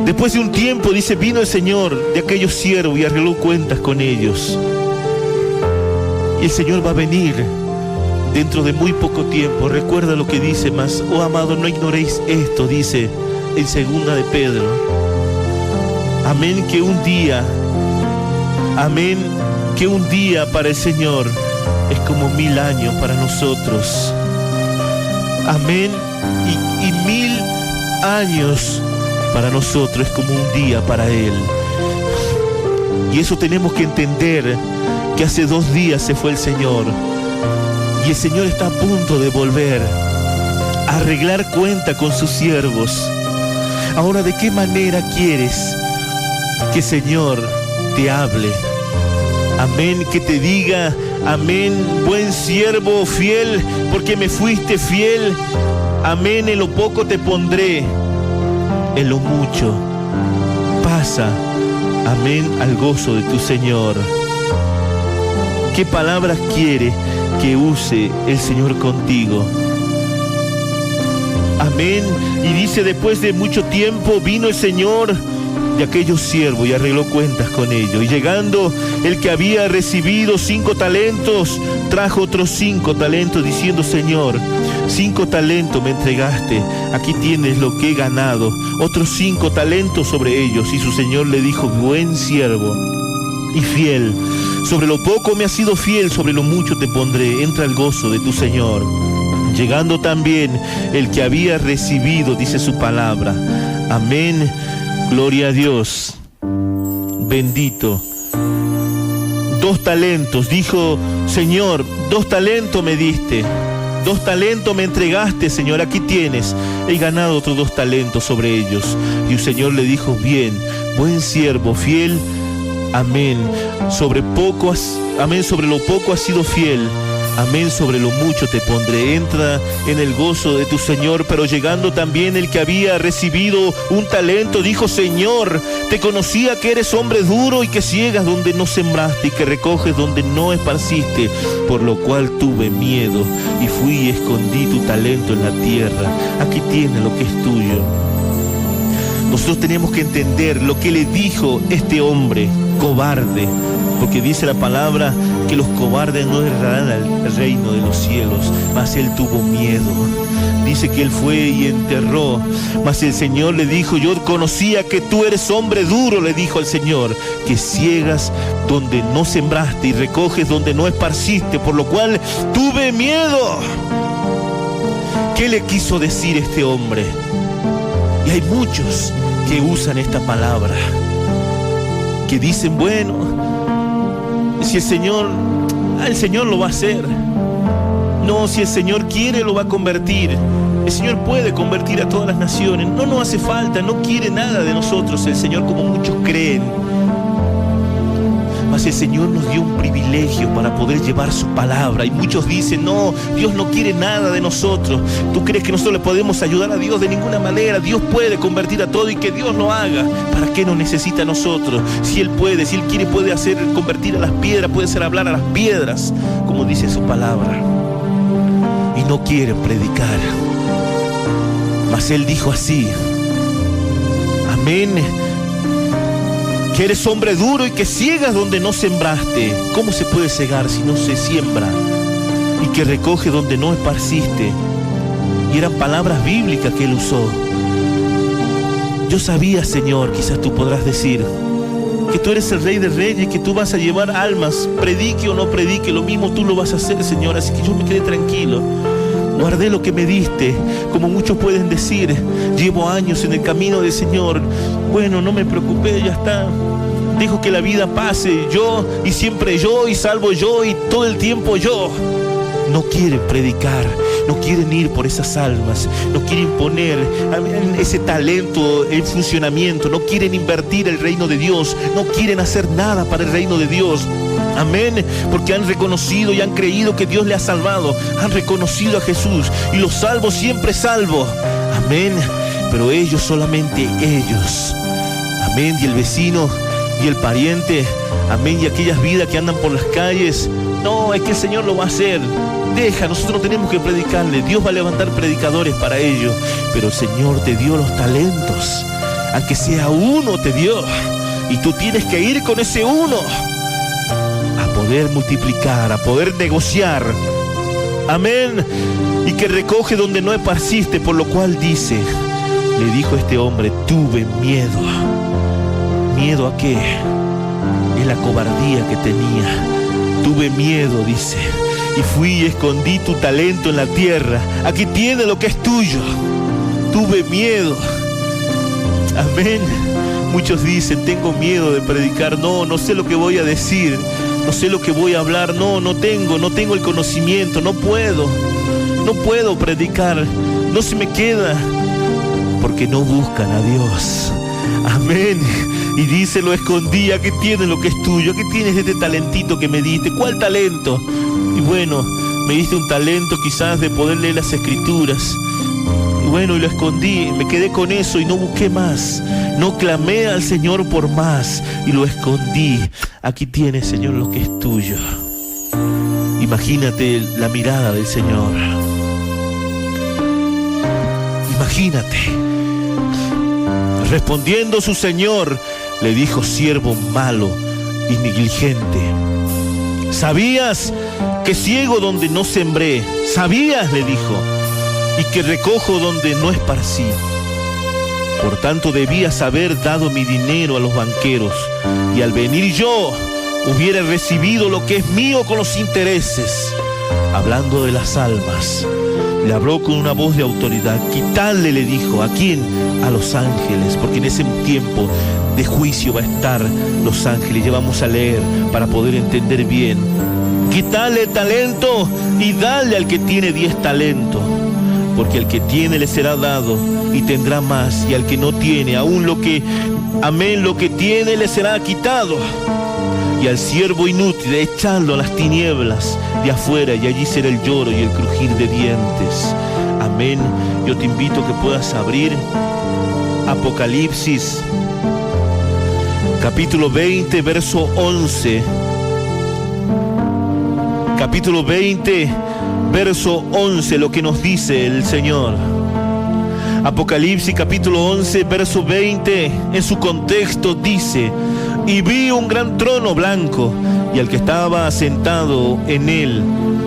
después de un tiempo, dice, vino el Señor de aquellos siervos y arregló cuentas con ellos. Y el Señor va a venir dentro de muy poco tiempo. Recuerda lo que dice, mas, oh amado, no ignoréis esto, dice en Segunda de Pedro. Amén, que un día, amén, que un día para el Señor es como 1000 años para nosotros. Amén. Y 1000 años para nosotros es como un día para Él. Y eso tenemos que entender, que hace 2 días se fue el Señor. Y el Señor está a punto de volver a arreglar cuenta con sus siervos. Ahora, ¿de qué manera quieres que el Señor te hable? Amén, que te diga, amén, buen siervo fiel, porque me fuiste fiel. Amén, en lo poco te pondré, en lo mucho pasa, amén, al gozo de tu Señor. ¿Qué palabras quiere que use el Señor contigo? Amén. Y dice, después de mucho tiempo vino el Señor de aquellos siervos y arregló cuentas con ellos. Y llegando el que había recibido 5 talentos, trajo otros 5 talentos, diciendo, Señor, 5 talentos me entregaste, aquí tienes lo que he ganado. Otros 5 talentos sobre ellos. Y su Señor le dijo, buen siervo y fiel, sobre lo poco me has sido fiel, sobre lo mucho te pondré, entra al gozo de tu Señor. Llegando también el que había recibido, dice su palabra, amén, gloria a Dios, bendito. 2 talentos, dijo, Señor, 2 talentos me diste, 2 talentos me entregaste, Señor, aquí tienes, he ganado otros 2 talentos sobre ellos. Y el Señor le dijo, bien, buen siervo, fiel, amén, sobre lo poco has sido fiel, amén, sobre lo mucho te pondré, entra en el gozo de tu Señor. Pero llegando también el que había recibido 1 talento, dijo, Señor, te conocía que eres hombre duro y que ciegas donde no sembraste y que recoges donde no esparciste, por lo cual tuve miedo y fui y escondí tu talento en la tierra. Aquí tienes lo que es tuyo. Nosotros tenemos que entender lo que le dijo este hombre cobarde, porque dice la palabra que los cobardes no heredarán el reino de los cielos, mas él tuvo miedo. Dice que él fue y enterró, mas el Señor le dijo: yo conocía que tú eres hombre duro, le dijo al Señor, que ciegas donde no sembraste y recoges donde no esparciste, por lo cual tuve miedo. ¿Qué le quiso decir este hombre? Y hay muchos que usan esta palabra, que dicen: bueno, si el Señor lo va a hacer. No, si el Señor quiere, lo va a convertir. El Señor puede convertir a todas las naciones. No nos hace falta, no quiere nada de nosotros el Señor como muchos creen. Mas el Señor nos dio un privilegio para poder llevar su palabra. Y muchos dicen: no, Dios no quiere nada de nosotros. ¿Tú crees que nosotros le podemos ayudar a Dios? De ninguna manera. Dios puede convertir a todo y que Dios lo haga. ¿Para qué nos necesita a nosotros? Si Él puede, si Él quiere, puede hacer convertir a las piedras, puede hacer hablar a las piedras, como dice su palabra. Y no quieren predicar. Mas Él dijo así: amén, que eres hombre duro y que ciegas donde no sembraste. ¿Cómo se puede cegar si no se siembra? Y que recoge donde no esparciste. Y eran palabras bíblicas que Él usó. Yo sabía, Señor, quizás tú podrás decir, que tú eres el Rey de Reyes, que tú vas a llevar almas, predique o no predique, lo mismo tú lo vas a hacer, Señor. Así que yo me quedé tranquilo. Guardé lo que me diste, como muchos pueden decir: llevo años en el camino del Señor. Bueno, no me preocupé, ya está. Dejo que la vida pase, yo y siempre yo y salvo yo y todo el tiempo yo. No quieren predicar, no quieren ir por esas almas, no quieren poner ese talento en funcionamiento, no quieren invertir el reino de Dios, no quieren hacer nada para el reino de Dios. Amén, porque han reconocido y han creído que Dios le ha salvado, han reconocido a Jesús, y los salvos siempre salvo. Amén, pero ellos, solamente ellos. Amén, y el vecino y el pariente, amén, y aquellas vidas que andan por las calles, no, es que el Señor lo va a hacer. Deja, nosotros no tenemos que predicarle. Dios va a levantar predicadores para ello, pero el Señor te dio los talentos, aunque sea uno te dio, y tú tienes que ir con ese uno a poder multiplicar, a poder negociar. Amén, y que recoge donde no esparciste, por lo cual dice, le dijo este hombre: tuve miedo. ¿Miedo a qué? Es la cobardía que tenía. Tuve miedo, dice, y fui y escondí tu talento en la tierra. Aquí tiene lo que es tuyo. Tuve miedo. Amén. Muchos dicen: tengo miedo de predicar. No sé lo que voy a decir, no sé lo que voy a hablar. No tengo el conocimiento, no puedo predicar, no se me queda, porque no buscan a Dios. Amén. Y dice: lo escondí. Aquí tienes lo que es tuyo. Aquí tienes este talentito que me diste. ¿Cuál talento? Y bueno, me diste un talento quizás de poder leer las escrituras. Y bueno, y lo escondí. Me quedé con eso y no busqué más. No clamé al Señor por más y lo escondí. Aquí tienes, Señor, lo que es tuyo. Imagínate la mirada del Señor. Imagínate. Respondiendo su Señor, le dijo: siervo malo y negligente, ¿sabías que ciego donde no sembré? ¿Sabías? Le dijo, y que recojo donde no esparcí. Por tanto debías haber dado mi dinero a los banqueros, y al venir yo hubiera recibido lo que es mío con los intereses. Hablando de las almas, le habló con una voz de autoridad. Quitadle, le dijo. ¿A quién? A los ángeles, porque en ese tiempo de juicio va a estar los ángeles. Ya vamos a leer para poder entender bien. Quitadle el talento y dale al que tiene 10 talentos, porque al que tiene le será dado y tendrá más, y al que no tiene, aún lo que tiene le será quitado. Y al siervo inútil echadlo a las tinieblas de afuera, y allí será el lloro y el crujir de dientes. Amén. Yo te invito a que puedas abrir Apocalipsis capítulo 20, verso 11. Capítulo 20, verso 11, lo que nos dice el Señor. Apocalipsis capítulo 11, verso 20, en su contexto dice: Y vi un gran trono blanco, y al que estaba sentado en él,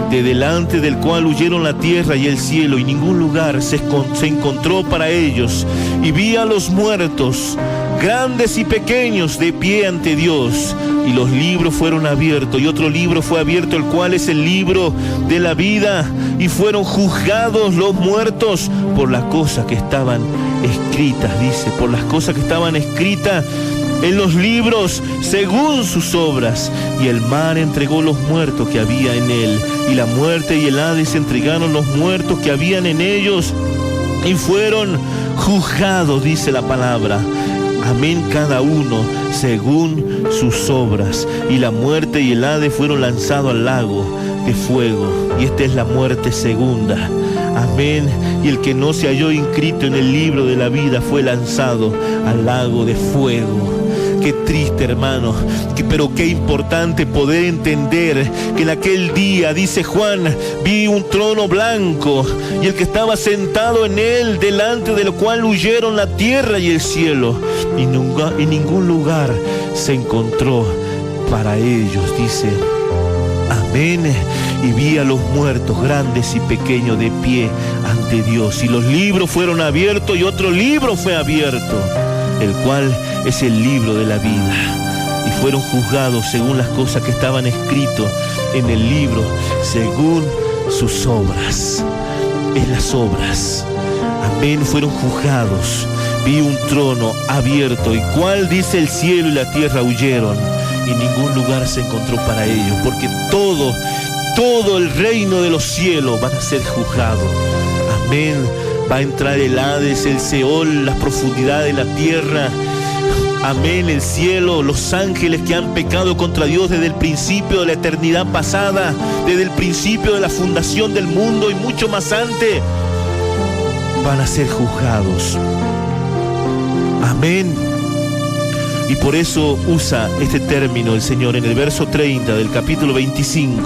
de delante del cual huyeron la tierra y el cielo, y ningún lugar se encontró para ellos. Y vi a los muertos, grandes y pequeños, de pie ante Dios, y los libros fueron abiertos, y otro libro fue abierto, el cual es el libro de la vida, y fueron juzgados los muertos por las cosas que estaban escritas, dice, por las cosas que estaban escritas en los libros según sus obras. Y el mar entregó los muertos que había en él, y la muerte y el Hades entregaron los muertos que habían en ellos, y fueron juzgados, dice la palabra. Amén, cada uno según sus obras. Y la muerte y el Hades fueron lanzados al lago de fuego. Y esta es la muerte segunda. Amén. Y el que no se halló inscrito en el libro de la vida fue lanzado al lago de fuego. Qué triste, hermano, pero qué importante poder entender que en aquel día, dice Juan, vi un trono blanco y el que estaba sentado en él, delante del cual huyeron la tierra y el cielo, y en ningún lugar se encontró para ellos, dice. Amén. Y vi a los muertos, grandes y pequeños, de pie ante Dios, y los libros fueron abiertos, y otro libro fue abierto, el cual es el libro de la vida, y fueron juzgados según las cosas que estaban escritas en el libro, según sus obras. Es las obras. Amén, fueron juzgados. Vi un trono abierto, y cual, dice, el cielo y la tierra huyeron, y ningún lugar se encontró para ellos, porque todo el reino de los cielos van a ser juzgados. Amén. Va a entrar el Hades, el Seol, las profundidades de la tierra. Amén, el cielo, los ángeles que han pecado contra Dios desde el principio de la eternidad pasada, desde el principio de la fundación del mundo y mucho más antes, van a ser juzgados. Amén. Y por eso usa este término el Señor en el verso 30 del capítulo 25.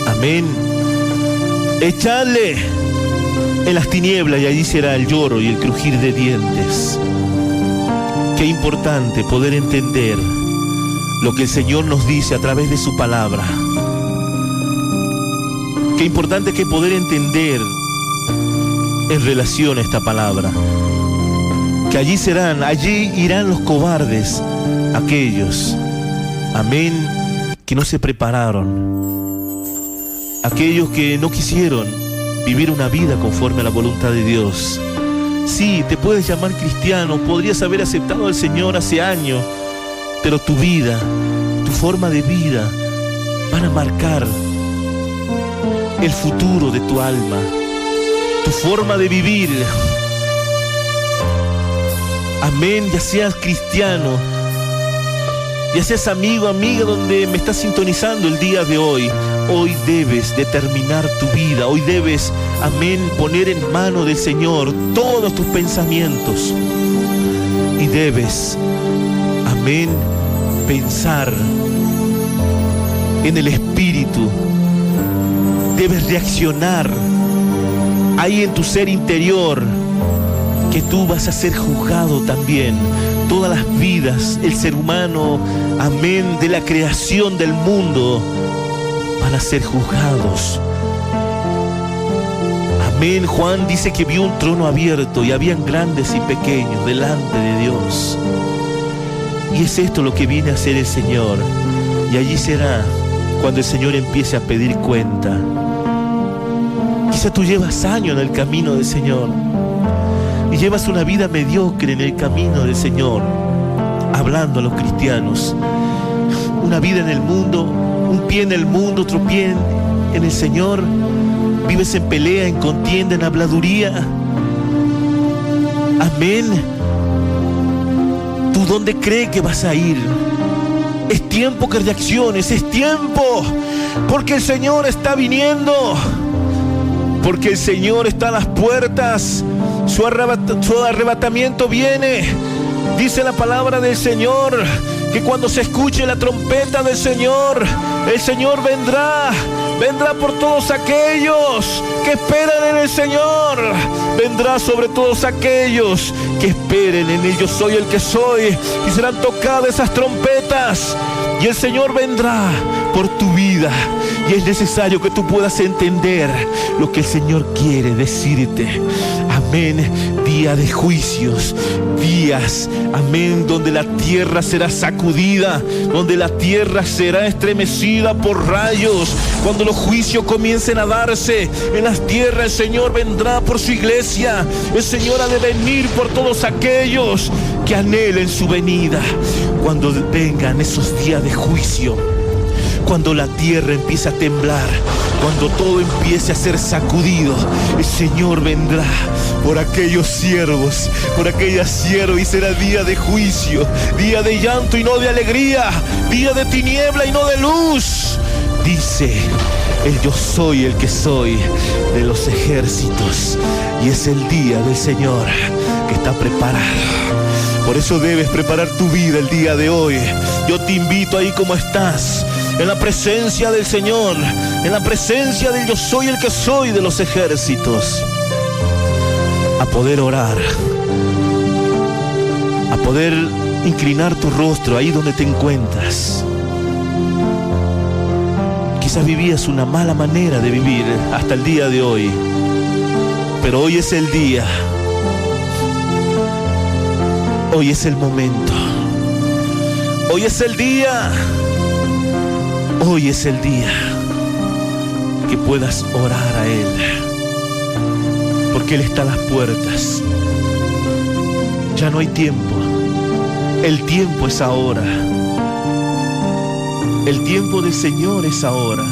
Amén. Echadle en las tinieblas, y allí será el lloro y el crujir de dientes. Qué importante poder entender lo que el Señor nos dice a través de su palabra. Qué importante que poder entender en relación a esta palabra, que allí irán los cobardes, aquellos, amén, que no se prepararon, aquellos que no quisieron vivir una vida conforme a la voluntad de Dios. Sí, te puedes llamar cristiano, podrías haber aceptado al Señor hace años, pero tu vida, tu forma de vida, van a marcar el futuro de tu alma, tu forma de vivir. Amén, ya seas cristiano, ya seas amigo, amiga, donde me estás sintonizando el día de hoy. Hoy debes determinar tu vida, hoy debes, amén, poner en mano del Señor todos tus pensamientos. Y debes, amén, pensar en el Espíritu. Debes reaccionar ahí en tu ser interior, que tú vas a ser juzgado también. Todas las vidas, el ser humano, amén, de la creación del mundo, van a ser juzgados. Amén. Juan dice que vio un trono abierto y habían grandes y pequeños delante de Dios. Y es esto lo que viene a hacer el Señor. Y allí será cuando el Señor empiece a pedir cuenta. Quizá tú llevas años en el camino del Señor y llevas una vida mediocre en el camino del Señor, hablando a los cristianos. Una vida en el mundo, un pie en el mundo, otro pie en el Señor. Vives en pelea, en contienda, en habladuría. Amén. ¿Tú dónde crees que vas a ir? Es tiempo que reacciones, es tiempo, porque el Señor está viniendo, porque el Señor está a las puertas. Su arrebatamiento viene. Dice la palabra del Señor que cuando se escuche la trompeta del Señor, el Señor vendrá Vendrá por todos aquellos que esperan en el Señor. Vendrá sobre todos aquellos que esperen en el Yo Soy el que soy. Y serán tocadas esas trompetas. Y el Señor vendrá por tu vida. Y es necesario que tú puedas entender lo que el Señor quiere decirte. Amén. Día de juicios. Días, amén, donde la tierra será sacudida, donde la tierra será estremecida por rayos. Cuando los juicios comiencen a darse en las tierras, el Señor vendrá por su iglesia. El Señor ha de venir por todos aquellos que anhelen su venida. Cuando vengan esos días de juicio, cuando la tierra empiece a temblar, cuando todo empiece a ser sacudido, el Señor vendrá por aquellos siervos, por aquellas siervas, y será día de juicio, día de llanto y no de alegría, día de tiniebla y no de luz. Dice el Yo Soy el que soy de los ejércitos, y es el día del Señor que está preparado. Por eso debes preparar tu vida el día de hoy. Yo te invito ahí como estás, en la presencia del Señor, en la presencia del Yo Soy el que soy de los ejércitos, a poder orar, a poder inclinar tu rostro ahí donde te encuentras. Quizás vivías una mala manera de vivir hasta el día de hoy, pero hoy es el día. Hoy es el momento. Hoy es el día. Hoy es el día que puedas orar a Él, porque Él está a las puertas. Ya no hay tiempo. El tiempo es ahora. El tiempo del Señor es ahora.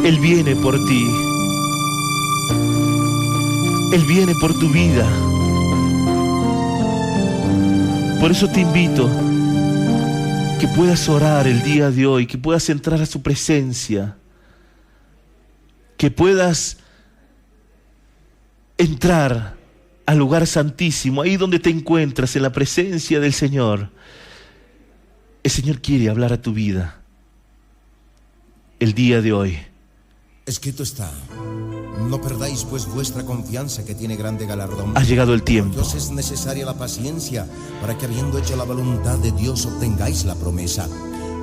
Él viene por ti. Él viene por tu vida. Por eso te invito que puedas orar el día de hoy, que puedas entrar a su presencia, que puedas entrar al lugar santísimo, ahí donde te encuentras, en la presencia del Señor. El Señor quiere hablar a tu vida el día de hoy. Escrito está: no perdáis pues vuestra confianza, que tiene grande galardón. Ha llegado el tiempo. Dios es necesaria la paciencia, para que habiendo hecho la voluntad de Dios obtengáis la promesa.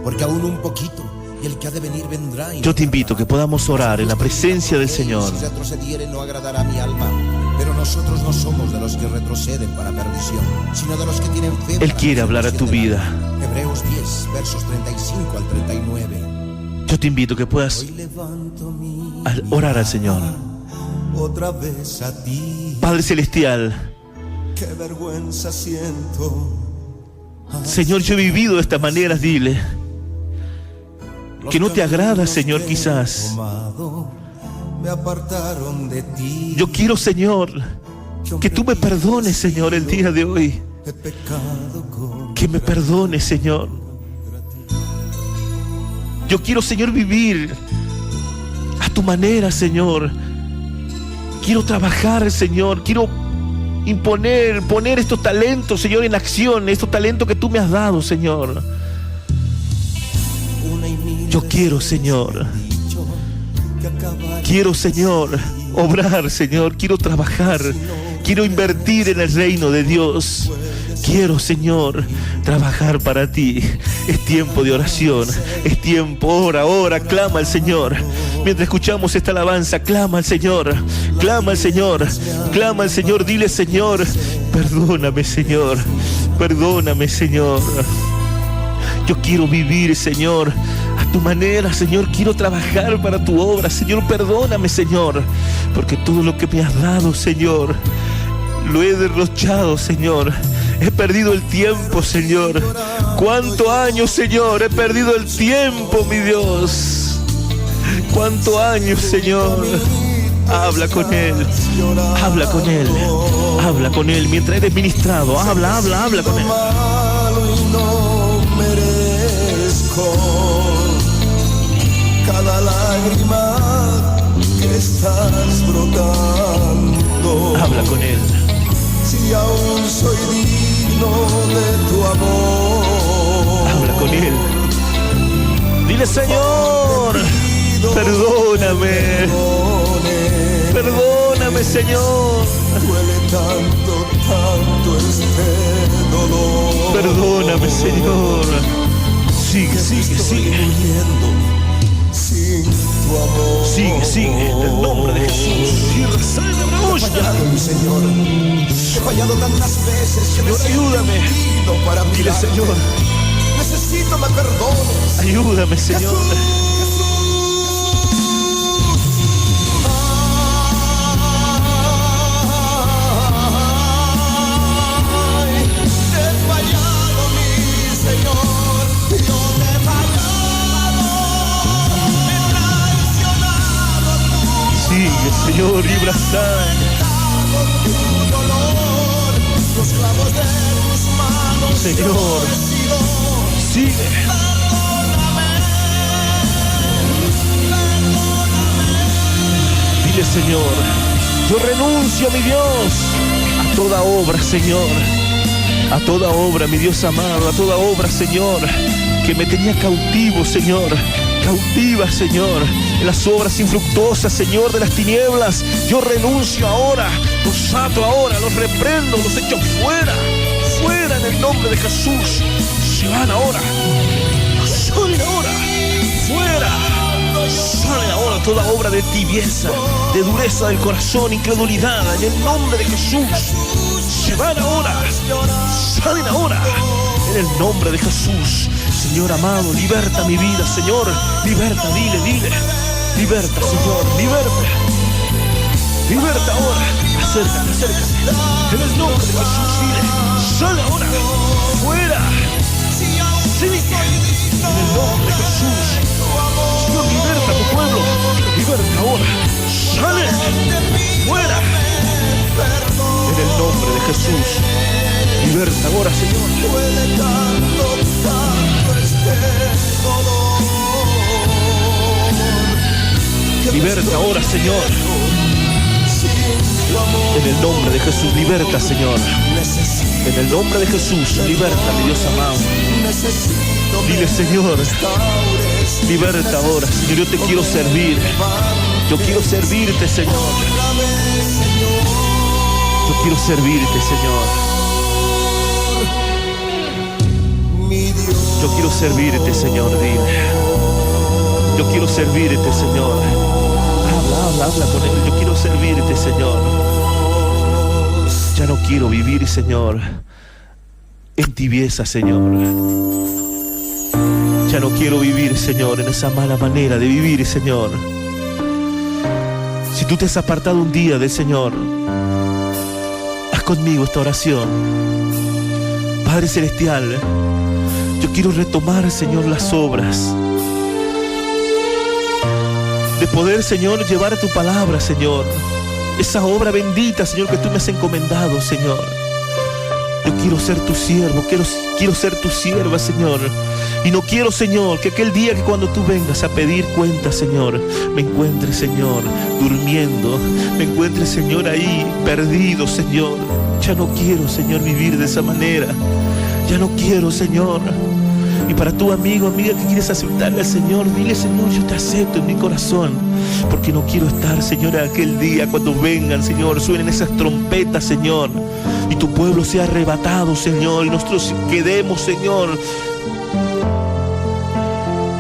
Porque aún un poquito, y el que ha de venir vendrá. Yo te invito a que podamos orar en la presencia del Señor. Si retrocediere, no agradará a mi alma. Pero nosotros no somos de los que retroceden para perdición, sino de los que tienen fe. Él quiere hablar a tu vida. Hebreos 10, versos 35 al 39. Yo te invito a que puedas orar al Señor. Otra vez a ti. Padre Celestial, Qué vergüenza siento. Señor, yo he vivido de esta manera, dile. Que no te agrada, Señor, quizás. Me apartaron de ti. Yo quiero, Señor, que tú me perdones, Señor, el día de hoy. Que me perdones, Señor. Yo quiero, Señor, vivir a tu manera, Señor. Quiero trabajar, Señor. Quiero poner estos talentos, Señor, en acción. Estos talentos que tú me has dado, Señor. Yo quiero, Señor. Quiero, Señor, obrar, Señor. Quiero trabajar. Quiero invertir en el reino de Dios. Quiero, Señor, trabajar para ti. Es tiempo de oración. Es tiempo, ora, clama al Señor. Mientras escuchamos esta alabanza, clama al Señor. Clama al Señor. Clama al Señor. Dile: Señor, perdóname, Señor. Perdóname, Señor. Yo quiero vivir, Señor, a tu manera, Señor. Quiero trabajar para tu obra, Señor. Perdóname, Señor, porque todo lo que me has dado, Señor, lo he derrochado, Señor. He perdido el tiempo, Señor. ¿Cuántos años, Señor? He perdido el tiempo, mi Dios. ¿Cuántos años, Señor? Habla con Él. Habla con Él. Habla con Él. Mientras eres ministrado, habla con Él. Cada lágrima que estás brotando. Habla con Él. Si aún soy digno de tu amor. Habla con Él. Dile, Señor, perdóname. Perdóname, Señor. Duele tanto, tanto este dolor. Perdóname, Señor. Sigue, sigue, sigue. Muriendo sin tu amor. Sigue, sigue. En el nombre de Jesús. He fallado, mi Señor. He fallado tantas veces que Señor, ayúdame. para Dile, mirarte. Señor, Necesito me perdones. ayúdame, Señor. Sigue, Señor, y abrazar. Señor, sigue. Dile, Señor, yo renuncio, mi Dios, a toda obra, Señor. A toda obra, mi Dios amado, a toda obra, Señor, que me tenía cautivo, Señor. Cautiva, Señor, en las obras infructuosas, Señor, de las tinieblas. Yo renuncio ahora, los ato ahora, los reprendo, los echo fuera. Fuera en el nombre de Jesús. Se van ahora. Salen ahora. Fuera. Sale ahora toda obra de tibieza, de dureza del corazón, incredulidad, en el nombre de Jesús. Se van ahora. Salen ahora. En el nombre de Jesús. Señor amado, liberta mi vida, Señor. Liberta, dile, dile. Liberta, Señor, liberta. Liberta ahora. Acércate, acércate. En el nombre de Jesús, dile. Sale ahora. Fuera. Sigue. En el nombre de Jesús. Señor, liberta a tu pueblo. Liberta ahora. Sale. Fuera. En el nombre de Jesús. Liberta ahora, Señor. Duele tanto, tanto este dolor. Liberta ahora, Señor. En el nombre de Jesús, liberta, Señor. En el nombre de Jesús, liberta, mi Dios amado. Dile, Señor, liberta ahora, Señor. Yo te quiero servir. Yo quiero servirte, Señor. Yo quiero servirte, Señor. Yo quiero servirte, Señor, dile. Yo quiero servirte, Señor. Habla con Él. Yo quiero servirte, Señor. Ya no quiero vivir, Señor, en tibieza, Señor. Ya no quiero vivir, Señor, en esa mala manera de vivir, Señor. Si tú te has apartado un día del Señor, haz conmigo esta oración. Padre Celestial, yo quiero retomar, Señor, las obras. De poder, Señor, llevar tu palabra, Señor. Esa obra bendita, Señor, que tú me has encomendado, Señor. Yo quiero ser tu siervo, quiero ser tu sierva, Señor. Y no quiero, Señor, que aquel día que cuando tú vengas a pedir cuentas, Señor, me encuentre, Señor, durmiendo. Me encuentre, Señor, ahí, perdido, Señor. Ya no quiero, Señor, vivir de esa manera. Ya no quiero, Señor. Y para tu amigo, amiga que quieres aceptarle al Señor, dile, Señor, yo te acepto en mi corazón. Porque no quiero estar, Señor, aquel día cuando vengan, Señor, suenen esas trompetas, Señor. Y tu pueblo sea arrebatado, Señor. Y nosotros quedemos, Señor.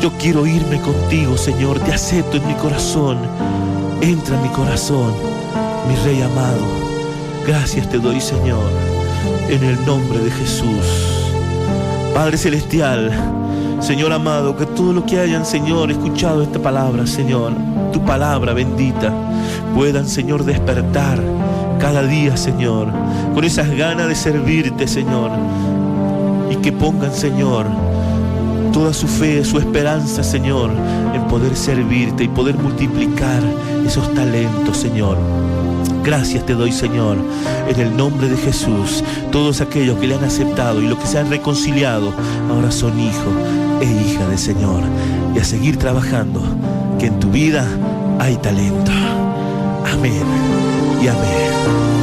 Yo quiero irme contigo, Señor. Te acepto en mi corazón. Entra en mi corazón, mi Rey amado. Gracias te doy, Señor, en el nombre de Jesús. Padre Celestial, Señor amado, que todo lo que hayan, Señor, escuchado esta palabra, Señor, tu palabra bendita, puedan, Señor, despertar cada día, Señor, con esas ganas de servirte, Señor, y que pongan, Señor, toda su fe, su esperanza, Señor, en poder servirte y poder multiplicar esos talentos, Señor. Gracias te doy, Señor, en el nombre de Jesús. Todos aquellos que le han aceptado y los que se han reconciliado, ahora son hijos e hijas del Señor. Y a seguir trabajando, que en tu vida hay talento. Amén y amén.